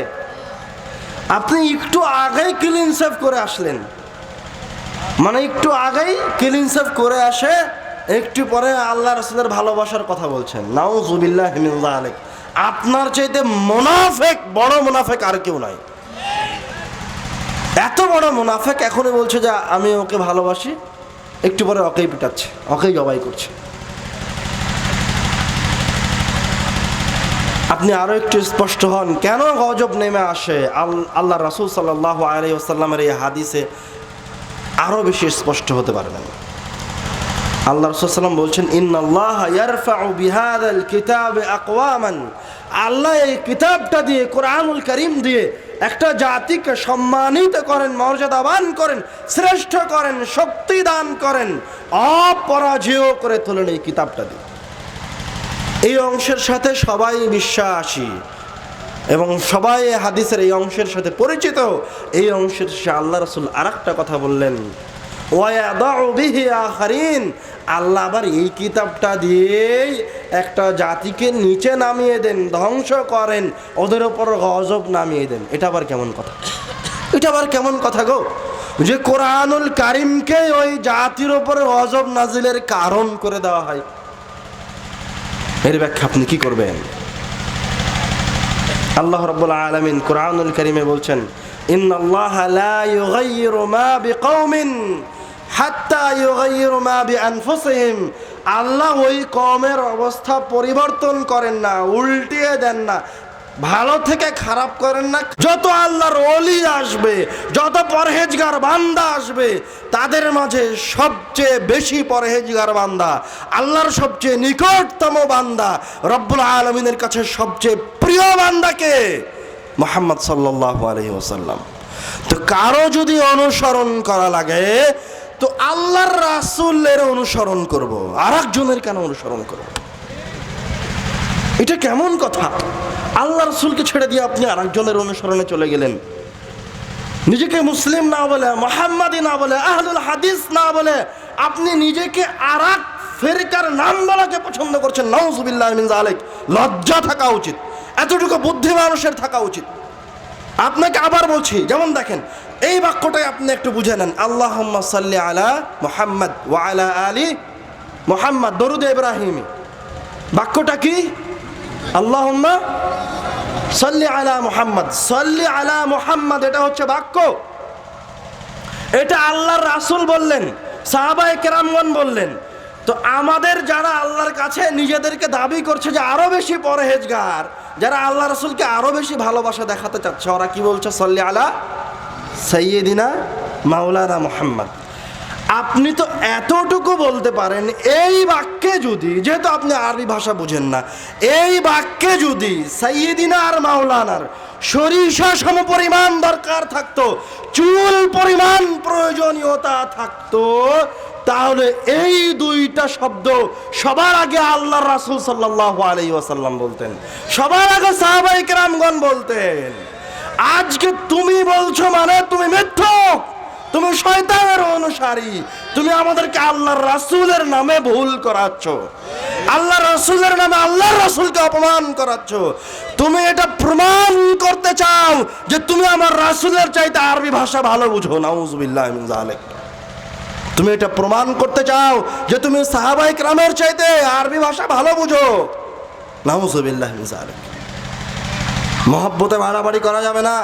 আপনি একটু আগেই ক্লিন সেভ করে আসলেন, মানে একটু আগেই ক্লিন সেভ করে আসে একটু পরে আল্লাহ রাসূলের ভালোবাসার কথা বলছেন। নাউযুবিল্লাহি মিন যালিক। আপনার চাইতে মুনাফিক, বড় মুনাফিক আর কেউ নাই। এত বড় মুনাফিক এখনই বলছে যে আমি ওকে ভালোবাসি, একটু পরে ওকেই পিটাচ্ছে, ওকেই জবাই করছে। আপনি আরো একটু স্পষ্ট হন কেন গজব নেমে আসে। আল্লাহ রাসূল সাল্লাল্লাহু আলাইহি ওয়াসাল্লামের এই হাদিসে আরো বেশি স্পষ্ট হতে পারবেন। আল্লাহ রাসূল সাল্লাল্লাহু আলাইহি ওয়াসাল্লাম বলছেন, ইন্নাল্লাহা ইয়ারফাউ বিহাযাল কিতাবি আকওয়ামান, আল্লাহ এই কিতাবটা দিয়ে, কোরআনুল কারীম দিয়ে একটা জাতিকে সম্মানিত করেন, মর্যাদাবান করেন, শ্রেষ্ঠ করেন, শক্তি দান করেন, অপরাজেয় করে তোলেন এই কিতাবটা দিয়ে। এই অংশের সাথে সবাই বিশ্বাসী এবং সবাই হাদিসের এই অংশের সাথে পরিচিত। এই অংশের শেষে আল্লাহ রাসূল আরেকটা কথা বললেন, ওয়ায়াদাউ বিহি আখারিন, আল্লাহ আবার এই কিতাবটা দিয়েই একটা জাতিকে নিচে নামিয়ে দেন, ধ্বংস করেন, ওদের ওপর গজব নামিয়ে দেন। এটা আবার কেমন কথা? এটা আবার কেমন কথা গো, যে কোরআনুল কারীমকে ওই জাতির ওপর গজব নাজিলের কারণ করে দেওয়া হয়? এর ব্যাখ্যা আপনি কি করবেন? আল্লাহ রাব্বুল আলামিন কোরআনুল কারীমে বলছেন, ইন্নাল্লাহা লা ইউগাইয়িরু মা বিকওমিন হাত্তা ইউগাইয়িরু মা বিআনফুসিহিম, আল্লাহ ওই কওমের অবস্থা পরিবর্তন করেন না, উল্টিয়ে দেন না, ভালো থেকে খারাপ করেন না। যত আল্লাহর ওলি আসবে, যত পরহেজগার বান্দা আসবে, তাদের মাঝে সবচেয়ে বেশি পরহেজগার বান্দা, আল্লাহর সবচেয়ে নিকটতম বান্দা, রব্বুল আলামিনের কাছে সবচেয়ে প্রিয় বান্দাকে মুহাম্মদ সাল্লাল্লাহু আলাইহি ওয়াসাল্লাম। তো কারো যদি অনুসরণ করা লাগে তো আল্লাহর রাসূলের অনুসরণ করব, আরেকজনের কেন অনুসরণ করব? এটা কেমন কথা? আল্লাহ রাসূলকে ছেড়ে দিয়ে আপনি আরেকজনের অনুসরণে চলে গেলেন। নিজেকে মুসলিম না বলে, মুহাম্মাদি না বলে, আহলুল হাদিস না বলে আপনি নিজেকে আরেক ফিরকার নাম বলাকে পছন্দ করছেন। নাউযুবিল্লাহি মিন যালিক। লজ্জা থাকা উচিত, এতটুকু বুদ্ধি মানুষের থাকা উচিত। আপনাকে আবার বলছি, যেমন দেখেন এই বাক্যটাই আপনি একটু বুঝে নেন, আল্লাহুম্মা সাল্লি আলা মুহাম্মদ ওয়া আলা আলি মুহাম্মদ, দরুদ ইব্রাহিমি। বাক্যটা কি? আল্লাহুম্মা সাল্লি আলা মুহাম্মদ, সাল্লি আলা মুহাম্মদ, এটা হচ্ছে বাক্য। এটা আল্লাহর রাসূল বললেন, সাহাবায়ে কেরামগণ বললেন। তো আমাদের যারা আল্লাহর কাছে নিজেদেরকে দাবি করছে যে আরো বেশি পরহেজগার, যারা আল্লাহ রাসূলকে আরো বেশি ভালোবাসা দেখাতে চাচ্ছে, ওরা কি বলছে? সাল্লি আলা সাইয়্যিদিনা মাওলানা মুহাম্মদ। আপনি তো এতটুকু বলতে পারেন, এই বাক্যে যদি, যেহেতু আপনি আরবি ভাষা বুঝেন না, এই বাক্যে যদি সাইয়্যিদিনা আর মাওলানার সরিষা সম পরিমাণ দরকার থাকতো, চুল পরিমাণ প্রয়োজনীয়তা থাকতো, তাহলে এই দুইটা শব্দ সবার আগে আল্লাহর রাসূল সাল্লাল্লাহু আলাইহি ওয়াসাল্লাম বলতেন, সবার আগে সাহাবায়ে কেরামগণ বলতেন। আজকে তুমি বলছো মানে তুমি মিথ্যুক, তুমি শয়তানের অনুসারী, তুমি আমাদেরকে আল্লাহর রাসূলের নামে ভুল করাচ্ছ, আল্লাহর রাসূলের নামে আল্লাহর রাসূলকে অপমান করাচ্ছ। তুমি এটা প্রমাণ করতে চাও যে তুমি আমার রাসূলের চাইতে আরবি ভাষা ভালো বুঝো। নাউযুবিল্লাহি মিন যালিক। তুমি এটা প্রমাণ করতে চাও যে তুমি সাহাবায়ে কেরামের চাইতে আরবি ভাষা ভালো বুঝো। নাউযুবিল্লাহি মিন যালিক। মহব্বতে বাড়াবাড়ি করা যাবে না।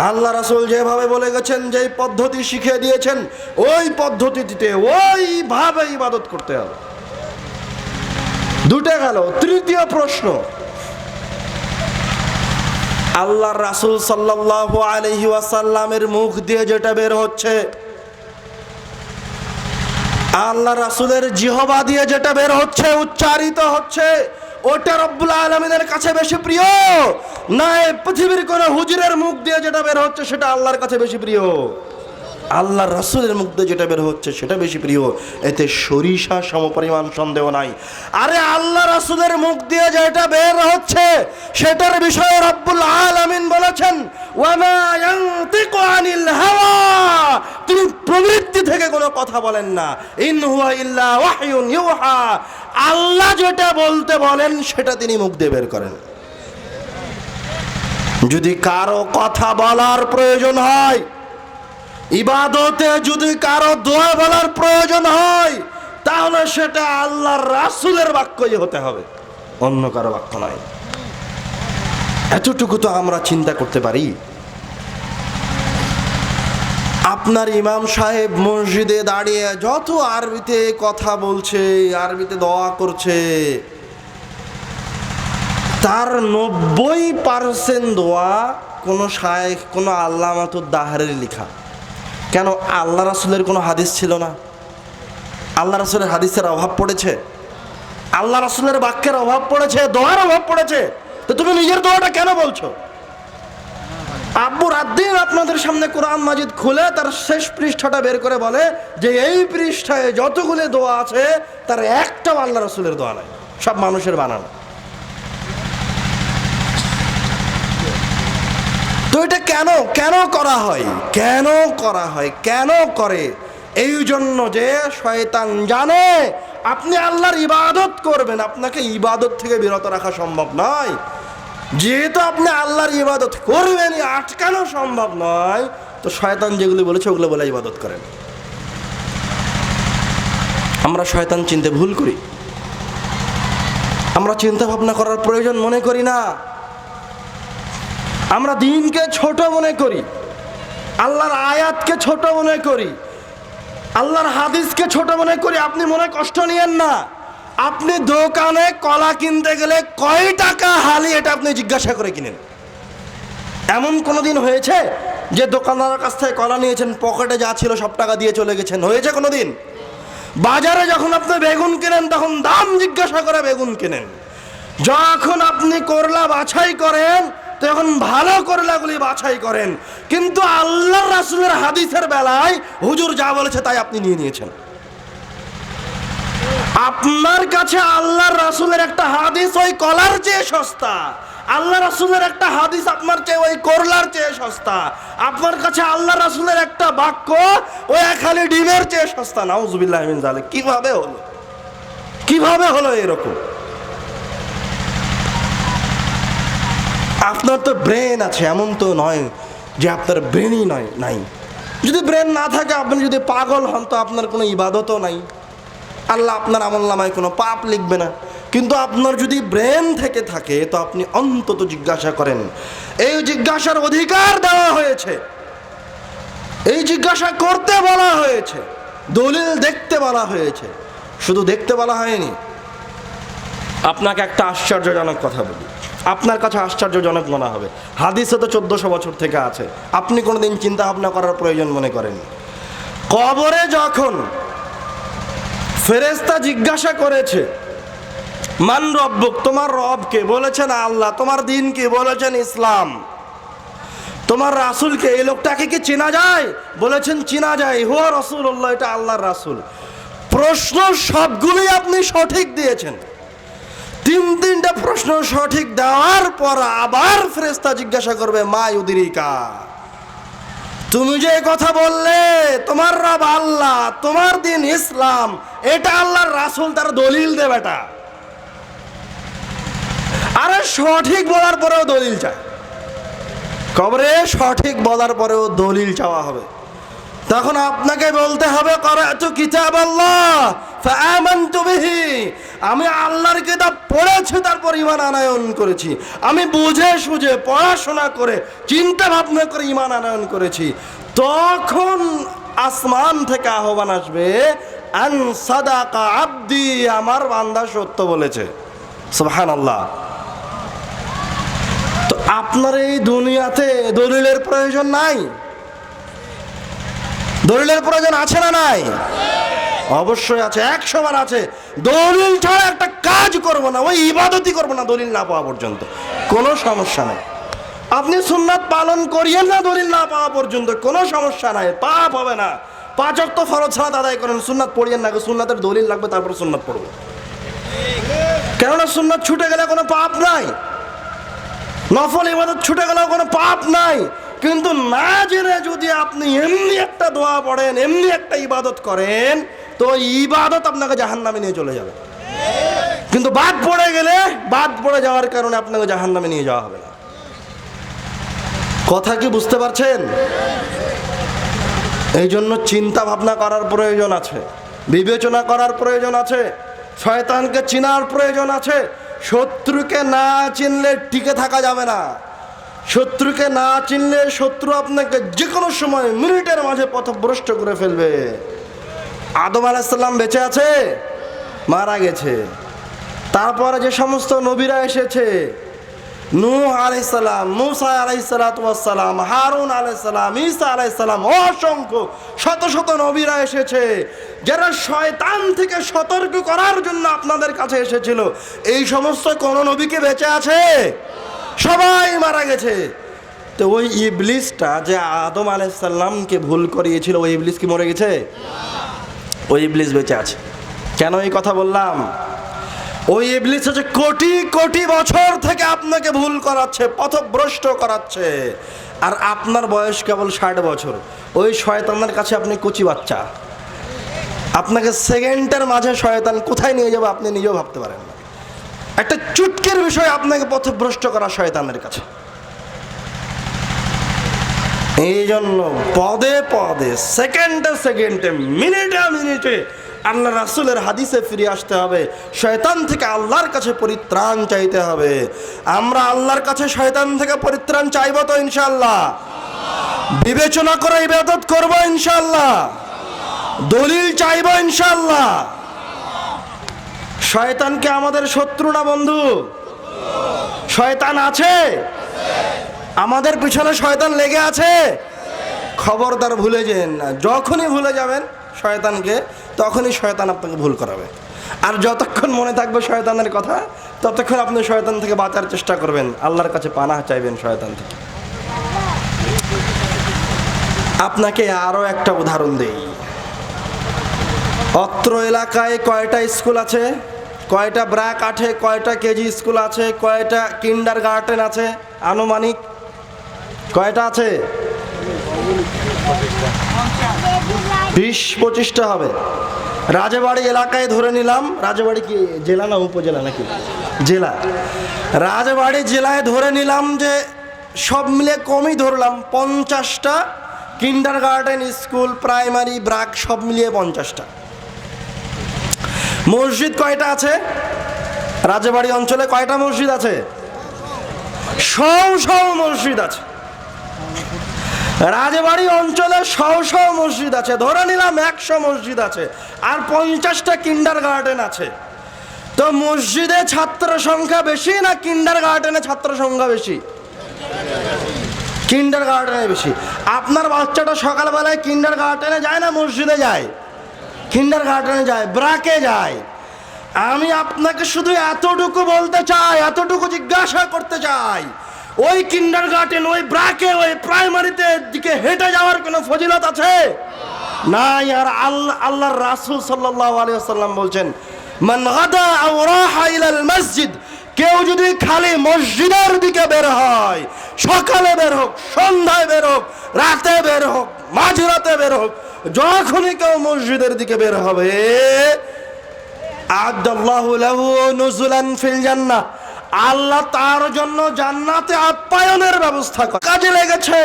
আল্লাহ রাসূল যেভাবে বলে গেছেন, যেই পদ্ধতি শিখিয়ে দিয়েছেন, ওই পদ্ধতিতে ওইভাবে ইবাদত করতে হবে। দুটো গেল। তৃতীয় প্রশ্ন, আল্লাহর রাসূল সাল্লাল্লাহু আলাইহি ওয়াসাল্লামের মুখ দিয়ে যেটা বের হচ্ছে, আল্লাহ রাসূলের জিহবা দিয়ে যেটা বের হচ্ছে, উচ্চারিত হচ্ছে, ওটা রব্বুল আলামিনের কাছে বেশি প্রিয় না পৃথিবীর কোন হুজুরের মুখ দিয়ে যেটা বের হচ্ছে সেটা আল্লাহর কাছে বেশি প্রিয়? আল্লাহর রাসূলের মুখ দিয়ে যেটা বের হচ্ছে সেটা বেশি প্রিয়, এতে সরিষা সমপরিমাণ সন্দেহ নাই। আরে আল্লাহ রাসূলের মুখ দিয়ে যেটা বের হচ্ছে সেটার বিষয়ে রব্বুল আলামিন বলেছেন, ওয়ামা ইয়ানতিকু আনিল হাওয়া, তিনি প্রবৃত্তি থেকে কোনো কথা বলেন না, ইন হুয়া ইল্লা ওয়াহয়ুন ইউহা, আল্লাহ যেটা বলতে বলেন সেটা তিনি মুখ দিয়ে বের করেন। যদি কারো কথা বলার প্রয়োজন হয়, ইবাদতে যদি কারো দোয়া বলার প্রয়োজন হয়, তাহলে সেটা আল্লাহর রাসূলের বাক্যই হতে হবে, অন্য কারো বাক্য নয়। এতটুকু তো আমরা চিন্তা করতে পারি। আপনার ইমাম সাহেব মসজিদে দাঁড়িয়ে যত আরবিতে কথা বলছে, আরবিতে দোয়া করছে, তার 90% দোয়া কোনো শায়েখ, কোনো আল্লামাতুদ দাহরের লেখা। কেন? আল্লাহ রাসূলের কোনো হাদিস ছিল না? আল্লাহ রাসূলের হাদিসের অভাব পড়েছে? আল্লাহ রাসূলের বাক্যের অভাব পড়েছে? দোয়ার অভাব পড়েছে? তো তুমি নিজের দোয়াটা কেন বলছো? আব্বু রাদ্দিন আপনাদের সামনে কোরআন মাজিদ খুলে তার শেষ পৃষ্ঠাটা বের করে বলে যে এই পৃষ্ঠায় যতগুলো দোয়া আছে তার একটাও আল্লাহ রাসূলের দোয়া নাই, সব মানুষের বানানো। তো এটা কেন কেন করা হয়? কেন করা হয়? কেন করে? এই জন্য যে শয়তান জানে আপনি আল্লাহর ইবাদত করবেন, আপনাকে ইবাদত থেকে বিরত রাখা সম্ভব নয়। যেহেতু আপনি আল্লাহর ইবাদত করবেন, আটকানো সম্ভব নয়, তো শয়তান যেগুলো বলেছে ওগুলো বলে ইবাদত করেন। আমরা শয়তান চিনতে ভুল করি, আমরা চিন্তা ভাবনা করার প্রয়োজন মনে করি না, আমরা দিনকে ছোট মনে করি, আল্লাহর আয়াতকে ছোট মনে করি, আল্লাহর হাদিসকে ছোট মনে করি। আপনি মনে কষ্ট নিয়েন না। আপনি দোকানে কলা কিনতে গেলে কয় টাকা হালি এটা আপনি জিজ্ঞাসা করে কিনেন? এমন কোনোদিন হয়েছে যে দোকানদারের কাছ থেকে কলা নিয়েছেন, পকেটে যা ছিল সব টাকা দিয়ে চলে গেছেন? হয়েছে কোনোদিন? বাজারে যখন আপনি বেগুন কিনেন তখন দাম জিজ্ঞাসা করে বেগুন কিনেন। যখন আপনি করলা বাছাই করেন তখন ভালো করলাগুলি বাছাই করেন। কিন্তু আল্লাহর রাসূলের হাদিসের বেলায় হুজুর যা বলেছে তাই আপনি নিয়ে নিয়েছেন। আপনার কাছে আল্লাহর রাসূলের একটা হাদিস ওই কলার চেয়ে সস্তা, আল্লাহ রাসূলের একটা হাদিস আপনার চেয়ে ওই করলার চেয়ে সস্তা, আপনার কাছে আল্লাহ রাসূলের একটা বাক্য ওই খালি ডিমের চেয়ে সস্তা। নাউযুবিল্লাহি মিন যালিক। কিভাবে হলো? কিভাবে হলো এরকম? আপনার তো ব্রেন আছে, এমন তো নয় যে আপনার ব্রেনই নাই। যদি ব্রেন না থাকে, আপনি যদি পাগল হন, তো আপনার কোনো ইবাদতও নাই, আল্লাহ আপনার আমলনামায় কোনো পাপ লিখবে না। কিন্তু আপনার যদি ব্রেন থেকে থাকে তো আপনি অন্তত জিজ্ঞাসা করেন। এই জিজ্ঞাসার অধিকার দেওয়া হয়েছে, এই জিজ্ঞাসা করতে বলা হয়েছে, দলিল দেখতে বলা হয়েছে, শুধু দেখতে বলা হয়নি। আপনাকে একটা আশ্চর্যজনক কথা বলি, আপনার কাছে আশ্চর্যজনক মনে হবে। হাদিসে তো 1400 বছর থেকে আছে, আপনি কোনোদিন চিন্তা ভাবনা করার প্রয়োজন মনে করেন? কবরে যখন ফেরেশতা জিজ্ঞাসা করেছে মান রব্বুক, তোমার রব কে? বলেছেন আল্লাহ। তোমার দিন কি? বলেছেন ইসলাম। তোমার রাসূলকে? এই লোকটাকে কি চেনা যায়? বলেছেন চেনা যায়, হুয়া রাসূলুল্লাহ, এটা আল্লাহর রাসূল। প্রশ্ন সবগুলোই আপনি সঠিক দিয়েছেন। তিনটা প্রশ্ন সঠিক দেওয়ার পর আবার ফেরেশতা জিজ্ঞাসা করবে মা ইউদরিকা, তুমি যে কথা বললে তোমার রব আল্লাহ, তোমার দিন ইসলাম, এটা আল্লাহর রাসূল, তার দলিল দে বেটা। আরে সঠিক বলার পরেও দলিল চায়, কবরে সঠিক বলার পরেও দলিল চাওয়া হবে। তখন আপনাকে বলতে হবে ক্বরা'তু কিতাবাল্লাহ ফাআমানতু বিহি, আমি আল্লাহর কিতাব পড়েছি, তারপর ঈমান আনয়ন করেছি। আমি বুঝে সুঝে পড়াশোনা করে চিন্তা ভাবনা করে ঈমান আনয়ন করেছি। তখন আসমান থেকে আহ্বান আসবে, আন সাদাকা আব্দি, আমার বান্দা সত্য বলেছে। সুবহানাল্লাহ। তো আপনার এই দুনিয়াতে দলিলের প্রয়োজন নাই? দলিলের প্রয়োজন আছে না নাই? অবশ্যই আছে, 100 বার আছে। দলিল ছাড়া একটা কাজ করব না, ওই ইবাদতই করব না দলিল না পাওয়া পর্যন্ত, কোনো সমস্যা নাই। আপনি সুন্নাত পালন করিয়েন না দলিল না পাওয়া পর্যন্ত, কোনো সমস্যা নাই, পাপ হবে না। 5 ওয়াক্ত ফরজ সালাত আদায় করেন, সুন্নাত পড়িয়েন না, সুন্নাতের দলিল লাগবে তারপর সুন্নাত পড়বো। কেননা সুন্নাত ছুটে গেলে কোনো পাপ নাই, নফল ইবাদত ছুটে গেলেও কোনো পাপ নাই। কিন্তু না জেনে যদি আপনি এমনি একটা দোয়া পড়েন, এমনি একটা ইবাদত করেন, তো ইবাদত আপনাকে জাহান্নামে নিয়ে চলে যাবে। কিন্তু বাদ পড়ে গেলে, বাদ পড়ে যাওয়ার কারণে আপনাকে জাহান্নামে নিয়ে যাওয়া হবে না। কথা কি বুঝতে পারছেন? এই জন্য চিন্তা ভাবনা করার প্রয়োজন আছে, বিবেচনা করার প্রয়োজন আছে, শয়তানকে চিনার প্রয়োজন আছে। শত্রুকে না চিনলে টিকে থাকা যাবে না। শত্রুকে না চিনলে শত্রু আপনাকে যে কোনো সময় মিনিটের মাঝে পথভ্রষ্ট করে ফেলবে। আদম আলাইহিস সালাম বেঁচে আছে? মারা গেছে। তারপরে যে সমস্ত নবীরা এসেছে, নূহ আলাইহিস সালাম, মুসা আলাইহিস সালাতু ওয়াস সালাম, হারুন আলাইহিস সালাম, ঈসা আলাইহিস সালাম, অসংখ্য শত শত নবীরা এসেছে, যারা শয়তান থেকে সতর্ক করার জন্য আপনাদের কাছে এসেছিল। এই সমস্ত কোন নবীকে বেঁচে আছে? সবাই মারা গেছে। তো ওই ইবলিসটা যে আদম আলাইহিস সালামকে ভুল করিয়েছিল, ওই ইবলিস কি মরে গেছে? ওই ইবলিস বেঁচে আছে। কেন এই কথা বললাম? ওই ইবলিস হচ্ছে কোটি কোটি বছর থেকে আপনাকে ভুল করাচ্ছে, পথভ্রষ্ট করাচ্ছে। আর আপনার বয়স কেবল 60 বছর। ওই শয়তানের কাছে আপনি কচি বাচ্চা। আপনাকে সেকেন্ডের মাঝে শয়তান কোথায় নিয়ে যাবে আপনি নিজেও ভাবতে পারেন না। একটা চুটকির বিষয় আপনাকে পথভ্রষ্ট করা শয়তানের কাছে। এই জন্য পদে পদে, সেকেন্ডে সেকেন্ডে, মিনিটে মিনিটে আল্লাহ রাসূলের হাদিসে ফিরে আসতে হবে। শয়তান থেকে আল্লাহর কাছে পরিত্রাণ চাইতে হবে। আমরা আল্লাহর কাছে শয়তান থেকে পরিত্রাণ চাইবো তো ইনশাআল্লাহ? বিবেচনা করে ইবাদত করব ইনশাআল্লাহ? দলিল চাইবো ইনশাআল্লাহ? শয়তানকে আমাদের শত্রু না বন্ধু? শয়তান আছে, আমাদের পিছনে শয়তান লেগে আছে। খবরদার ভুলে যেন না। যখনই ভুলে যাবেন শয়তানকে, তখনই শয়তান আপনাকে ভুল করাবে। আর যতক্ষণ মনে থাকবে শয়তানের কথা, ততক্ষণ আপনি শয়তান থেকে বাঁচার চেষ্টা করবেন, আল্লাহর কাছে পানাহ চাইবেন শয়তান থেকে। আপনাকে আরো একটা উদাহরণ দেই। অত্র এলাকায় কয়টা স্কুল আছে? কয়টা ব্র্যাক আছে? কয়টা কেজি স্কুল আছে? কয়টা কিন্ডার গার্ডেন আছে? আনুমানিক কয়টা আছে? 20-25টা হবে। রাজবাড়ি এলাকায় ধরে নিলাম, রাজবাড়ি কি জেলা না উপজেলা নাকি? জেলা। রাজবাড়ি জেলায় ধরে নিলাম যে সব মিলে কমই ধরলাম 50টা কিন্ডার গার্ডেন স্কুল, প্রাইমারি, ব্র্যাক সব মিলিয়ে 50টা। মসজিদ কয়টা আছে? রাজবাড়ি অঞ্চলে কয়টা মসজিদ আছে? শও মসজিদ আছে। রাজবাড়ি অঞ্চলে শও মসজিদ আছে। ধরে নিলাম 100 মসজিদ আছে, আর 50টা কিন্ডার গার্ডেন আছে। তো মসজিদে ছাত্র সংখ্যা বেশি না কিন্ডার গার্ডেনে ছাত্র সংখ্যা বেশি? কিন্ডার গার্ডেনে বেশি। আপনার বাচ্চাটা সকালবেলায় কিন্ডার গার্ডেনে যায় না মসজিদে যায়? কিন্ডার গার্ডেনে যায়, ব্র্যাকে যায়। আমি আপনাকে শুধু এতটুকু বলতে চাই, এতটুকু জিজ্ঞাসা করতে চাই, ওই কিন্ডার গার্ডেন, ওই ব্র্যাকে, ওই প্রাইমারিতে দিকে হেঁটে যাওয়ার কোনো ফজিলত আছে? নাই। আর আল্লাহর রাসূল সাল্লাল্লাহু আলাইহি ওয়াসাল্লাম বলছেন, মান গাদা আও রাহা ইলাল মসজিদ, কেউ যদি খালি মসজিদের দিকে বের হয়, সকালে বের হোক, সন্ধ্যায় বের হোক, রাতে বের হোক, মাঝরাতে বের হোক, যখনই কেউ মসজিদের দিকে বের হবে, আ'আদাল্লাহু লাহু নুজুলান ফিল জান্নাহ, আল্লাহ তার জন্য জান্নাতে আপ্যায়নের ব্যবস্থা করে কাজে লেগেছে।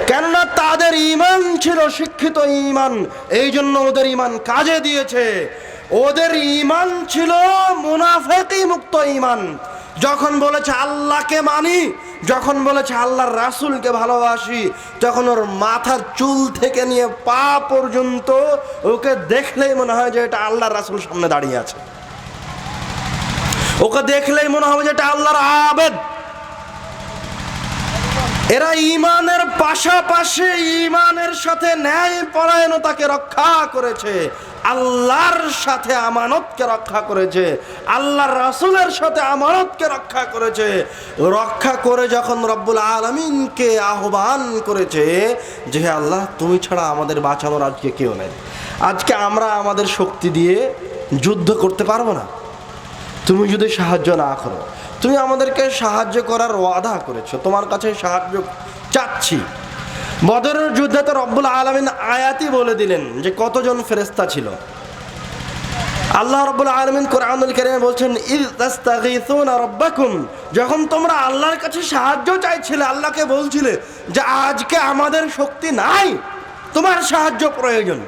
কেননা তাদের ঈমান ছিল শিক্ষিত ঈমান, এই জন্য ওদের ঈমান কাজে দিয়েছে। ওদের ঈমান ছিল মুনাফিকি মুক্ত ঈমান। যখন বলেছে আল্লাহকে মানি, যখন বলেছে আল্লাহর রাসূলকে ভালোবাসি, তখন ওর মাথার চুল থেকে নিয়ে পা পর্যন্ত ওকে দেখলেই মনে হয় যে এটা আল্লাহর রাসূল সামনে দাঁড়িয়ে আছে। ওকে দেখলেই মনে হবে যে এটা আল্লাহর আবেদ। এরা ঈমানের পাশাপাশি ঈমানের সাথে ন্যায় পরায়ণতাকে রক্ষা করেছে, আল্লাহর সাথে আমানতকে রক্ষা করেছে, আল্লাহর রাসূলের সাথে আমানতকে রক্ষা করেছে। রক্ষা করে যখন রব্বুল আলামিনকে আহ্বান করেছে যে হে আল্লাহ, তুমি ছাড়া আমাদের বাঁচানোর আজকে কেউ নেই, আজকে আমরা আমাদের শক্তি দিয়ে যুদ্ধ করতে পারবো না, তুমি যদি সাহায্য না করো, তুমি আমাদেরকে সাহায্য করার ওয়াদা করেছো, তোমার কাছে সাহায্য চাচ্ছি। বদরের যুদ্ধে তো রব্বুল আলামিন আয়াতই বলে দিলেন যে কতজন ফেরেশতা ছিল। আল্লাহ রব্বুল আলামিন কোরআনুল কারীমে বলছেন ইয তাস্তাগীসুনা রাব্বাকুম, যখন তোমরা আল্লাহর কাছে সাহায্য চাইছিলে, আল্লাহকে বলছিলে যে আজকে আমাদের শক্তি নাই, তোমার সাহায্য প্রয়োজন,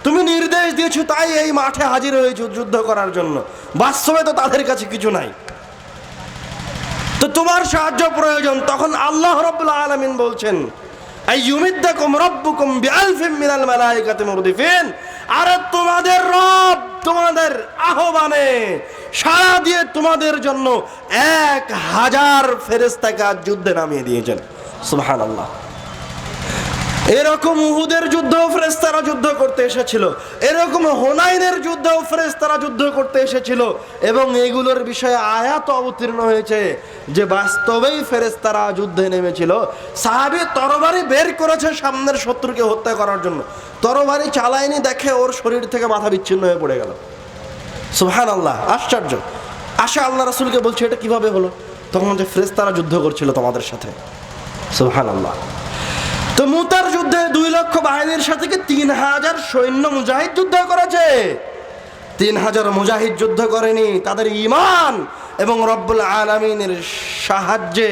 তুমি নির্দেশ দিয়েছো তাই এই মাঠে হাজির হয়েছো যুদ্ধ করার জন্য, বাস্তবে তো তাদের কাছে কিছু নাই, তো তোমার সাহায্য প্রয়োজন। তখন আল্লাহ রাব্বুল আলামিন বলছেন আইয়ুমিদ্দাকুম রাব্বুকুম বিআলফিন মিনাল মালায়েকাতি মুরদিফিন, আর তোমাদের রব তোমাদের আহ্বানে সাড়া দিয়ে তোমাদের জন্য 1000 ফেরেশতাকে আজ যুদ্ধে নামিয়ে দিয়েছেন। সুবহানাল্লাহ। এরকম উহুদের যুদ্ধেও ফেরেশতারা যুদ্ধ করতে এসেছিল, এরকম হুনাইনের যুদ্ধেও ফেরেশতারা যুদ্ধ করতে এসেছিল, এবং এগুলোর বিষয়ে আয়াত অবতীর্ণ হয়েছে যে বাস্তবেই ফেরেশতারা যুদ্ধে নেমেছিল। সাহাবী তরবারি বের করেছে সামনের শত্রুকে হত্যা করার জন্য, তরবারি চালায়নি, দেখে ওর শরীর থেকে মাথা বিচ্ছিন্ন হয়ে পড়ে গেল। সুবহানাল্লাহ, আশ্চর্য। আশা আল্লাহ রাসূলকে বলছে এটা কিভাবে হলো? তখন যে ফেরেশতারা যুদ্ধ করছিল তোমাদের সাথে। সুবহানাল্লাহ। তো মুতার যুদ্ধে 2 লক্ষ বাহিনীর সাথে 3000 সৈন্য মুজাহিদ যুদ্ধ করেছে। 3000 মুজাহিদ যুদ্ধ করেনি, তাদের ঈমান এবং রব্বুল আলামিনের সাহায্যে,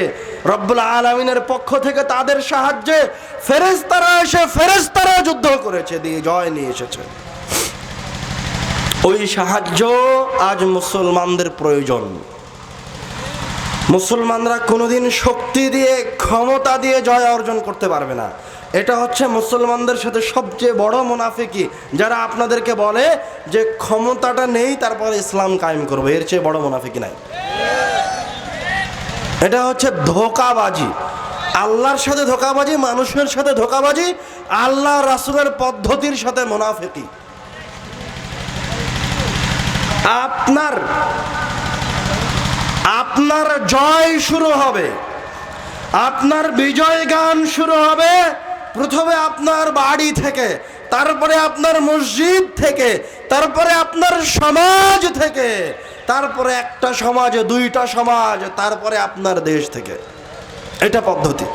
রব্বুল আলামিনের পক্ষ থেকে তাদের সাহায্যে ফেরেশতারা এসে ফেরেশতারা যুদ্ধ করেছে, দিয়ে জয় নিয়ে এসেছে। ওই সাহায্য আজ মুসলমানদের প্রয়োজন। মুসলমানরা কোনোদিন শক্তি দিয়ে ক্ষমতা দিয়ে জয় অর্জন করতে পারবে না। এটা হচ্ছে মুসলমানদের সাথে সবচেয়ে বড় মুনাফিকি, যারা আপনাদেরকে বলে যে ক্ষমতাটা নেই তারপরে ইসলাম কায়েম করবে, এর চেয়ে বড় মুনাফিকি নাই। এটা হচ্ছে ধোঁকাবাজি, আল্লাহর সাথে ধোঁকাবাজি, মানুষের সাথে ধোঁকাবাজি, আল্লাহ রাসূলের পদ্ধতির সাথে মুনাফিকি। আপনার জয় শুরু হবে, আপনার বিজয় গান শুরু হবে প্রথমে আপনার বাড়ি থেকে, তারপরে আপনার মসজিদ থেকে, তারপরে আপনার সমাজ থেকে, তারপরে একটা সমাজে 2টা সমাজ, তারপরে আপনার দেশ থেকে। এটা পদ্ধতি।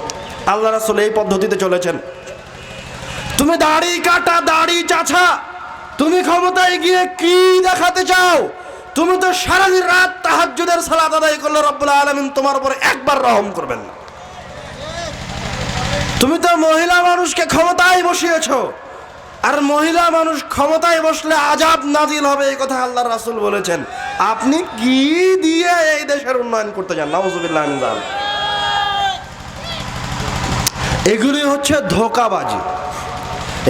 আল্লাহ রাসূল এই পদ্ধতিতে চলেছেন। তুমি দাড়ি কাটা, দাড়ি চাছা, তুমি ক্ষমতায় গিয়ে কি দেখাতে চাও? তুমি তো সারাদিন রাত তাহাজ্জুদের সালাত আদায় করলে রব্বুল আলামিন তোমার উপর একবার রহম করবেন না। তুমি তো মহিলা মানুষকে ক্ষমতায় বসিয়েছো, আর মহিলা মানুষ ক্ষমতায় বসলে আযাব নাজিল হবে, এই কথা আল্লাহর রাসূল বলেছেন। আপনি কি দিয়ে এই দেশের উন্নয়ন করতে চান? নাউযুবিল্লাহি মিন যালিক। এগুলি হচ্ছে ধোঁকাবাজি,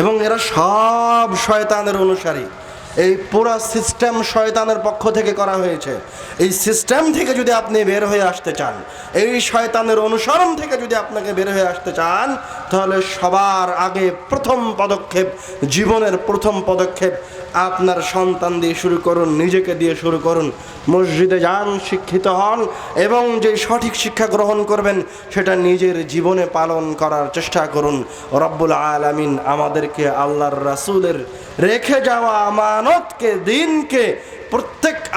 এবং এরা সব শয়তানের অনুসারী। এই পুরো সিস্টেম শয়তানের পক্ষ থেকে করা হয়েছে। এই সিস্টেম থেকে যদি আপনি বের হয়ে আসতে চান, এই শয়তানের অনুসরণ থেকে যদি আপনাকে বের হয়ে আসতে চান, তাহলে সবার আগে প্রথম পদক্ষেপ, জীবনের প্রথম পদক্ষেপ আপনার সন্তান দিয়ে শুরু করুন, নিজেকে দিয়ে শুরু করুন। মসজিদে যান, শিক্ষিত হন, এবং যে সঠিক শিক্ষা গ্রহণ করবেন সেটা নিজের জীবনে পালন করার চেষ্টা করুন। রব্বুল আলামিন আমাদেরকে আল্লাহর রাসূলের রেখে যাওয়া আমানতকে, দিনকে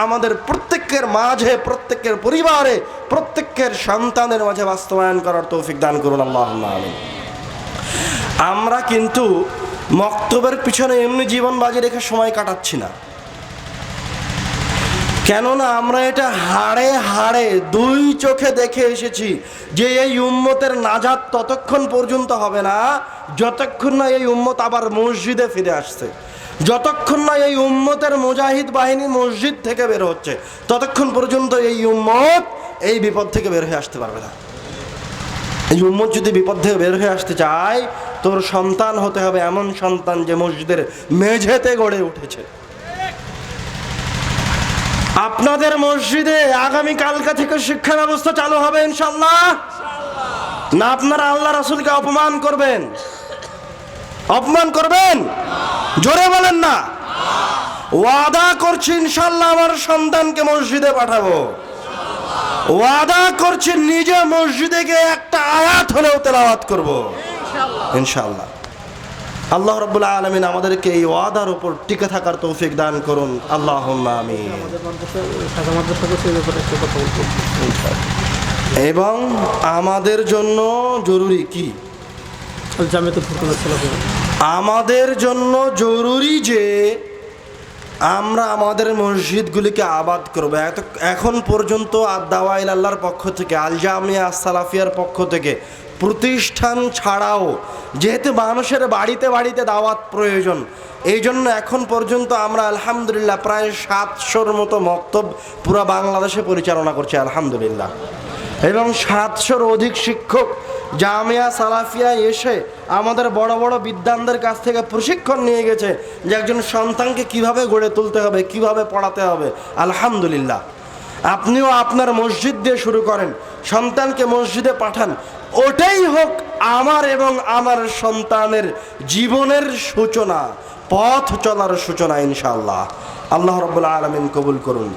আমাদের প্রত্যেকের মাঝে, প্রত্যেকের পরিবারে, প্রত্যেকের সন্তানের মাঝে বাস্তবায়ন করার তৌফিক দান করুন। আল্লাহুম্মা আমিন। আমরা কিন্তু মক্তবের পিছনে এমনি জীবন বাজি রেখে সময় কাটাচ্ছি না। কেননা আমরা এটা হাড়ে হাড়ে দুই চোখে দেখে এসেছি যে এই উম্মতের নাজাত ততক্ষণ পর্যন্ত হবে না যতক্ষণ না এই উম্মত আবার মসজিদে ফিরে আসছে, যতক্ষণ না এই উম্মতের মুজাহিদ বাহিনী মসজিদ থেকে বের হচ্ছে, ততক্ষণ পর্যন্ত এই উম্মত এই বিপদ থেকে বের হয়ে আসতে পারবে না। এই উম্মত যদি বিপদ থেকে বের হয়ে আসতে চায়, তোর সন্তান হতে হবে এমন সন্তান যে মসজিদের মেঝেতে গড়ে উঠেছে। আপনাদের মসজিদে আগামী কালকা থেকে শিক্ষা ব্যবস্থা চালু হবে ইনশাআল্লাহ? না আপনারা আল্লাহ রাসূলকে অপমান করবেন? অপমান করবেন? জোরে বলেন না। ওয়াদা করছি ইনশাআল্লাহ আমার সন্তানকে মসজিদে পাঠাবো। ওয়াদা করছি নিজে মসজিদে গিয়ে একটা আয়াত হলেও তেলাওয়াত করব ইনশাআল্লাহ। আল্লাহ রাব্বুল আলামিন আমাদেরকে এই ওয়াদার উপর টিকে থাকার তৌফিক দান করুন, আল্লাহুম্মা আমিন। এবং আমাদের জন্য জরুরি কি? আমাদের জন্য জরুরি যে আমরা আমাদের মসজিদগুলিকে আবাদ করব। এখন পর্যন্ত আদ-দাওয়া ইলাল্লাহর পক্ষ থেকে, আল জামিয়া আস-সালাফিয়ার পক্ষ থেকে প্রতিষ্ঠান ছাড়াও যেহেতু মানুষের বাড়িতে বাড়িতে দাওয়াত প্রয়োজন, এই জন্য এখন পর্যন্ত আমরা আলহামদুলিল্লাহ প্রায় 700-র মতো মক্তব পুরো বাংলাদেশে পরিচালনা করছি আলহামদুলিল্লাহ। এবং 700-র অধিক শিক্ষক জামিয়া সালাফিয়া এসে আমাদের বড় বড় বিদ্বানদের কাছ থেকে প্রশিক্ষণ নিয়ে গেছে যে একজন সন্তানকে কিভাবে গড়ে তুলতে হবে, কিভাবে পড়াতে হবে। আলহামদুলিল্লাহ, আপনিও আপনার মসজিদ দিয়ে শুরু করেন, সন্তানকে মসজিদে পাঠান। ওটাই হোক আমার এবং আমার সন্তানের জীবনের সূচনা, পথ চলার সূচনা ইনশাআল্লাহ। আল্লাহ রাব্বুল আলামিন কবুল করুন।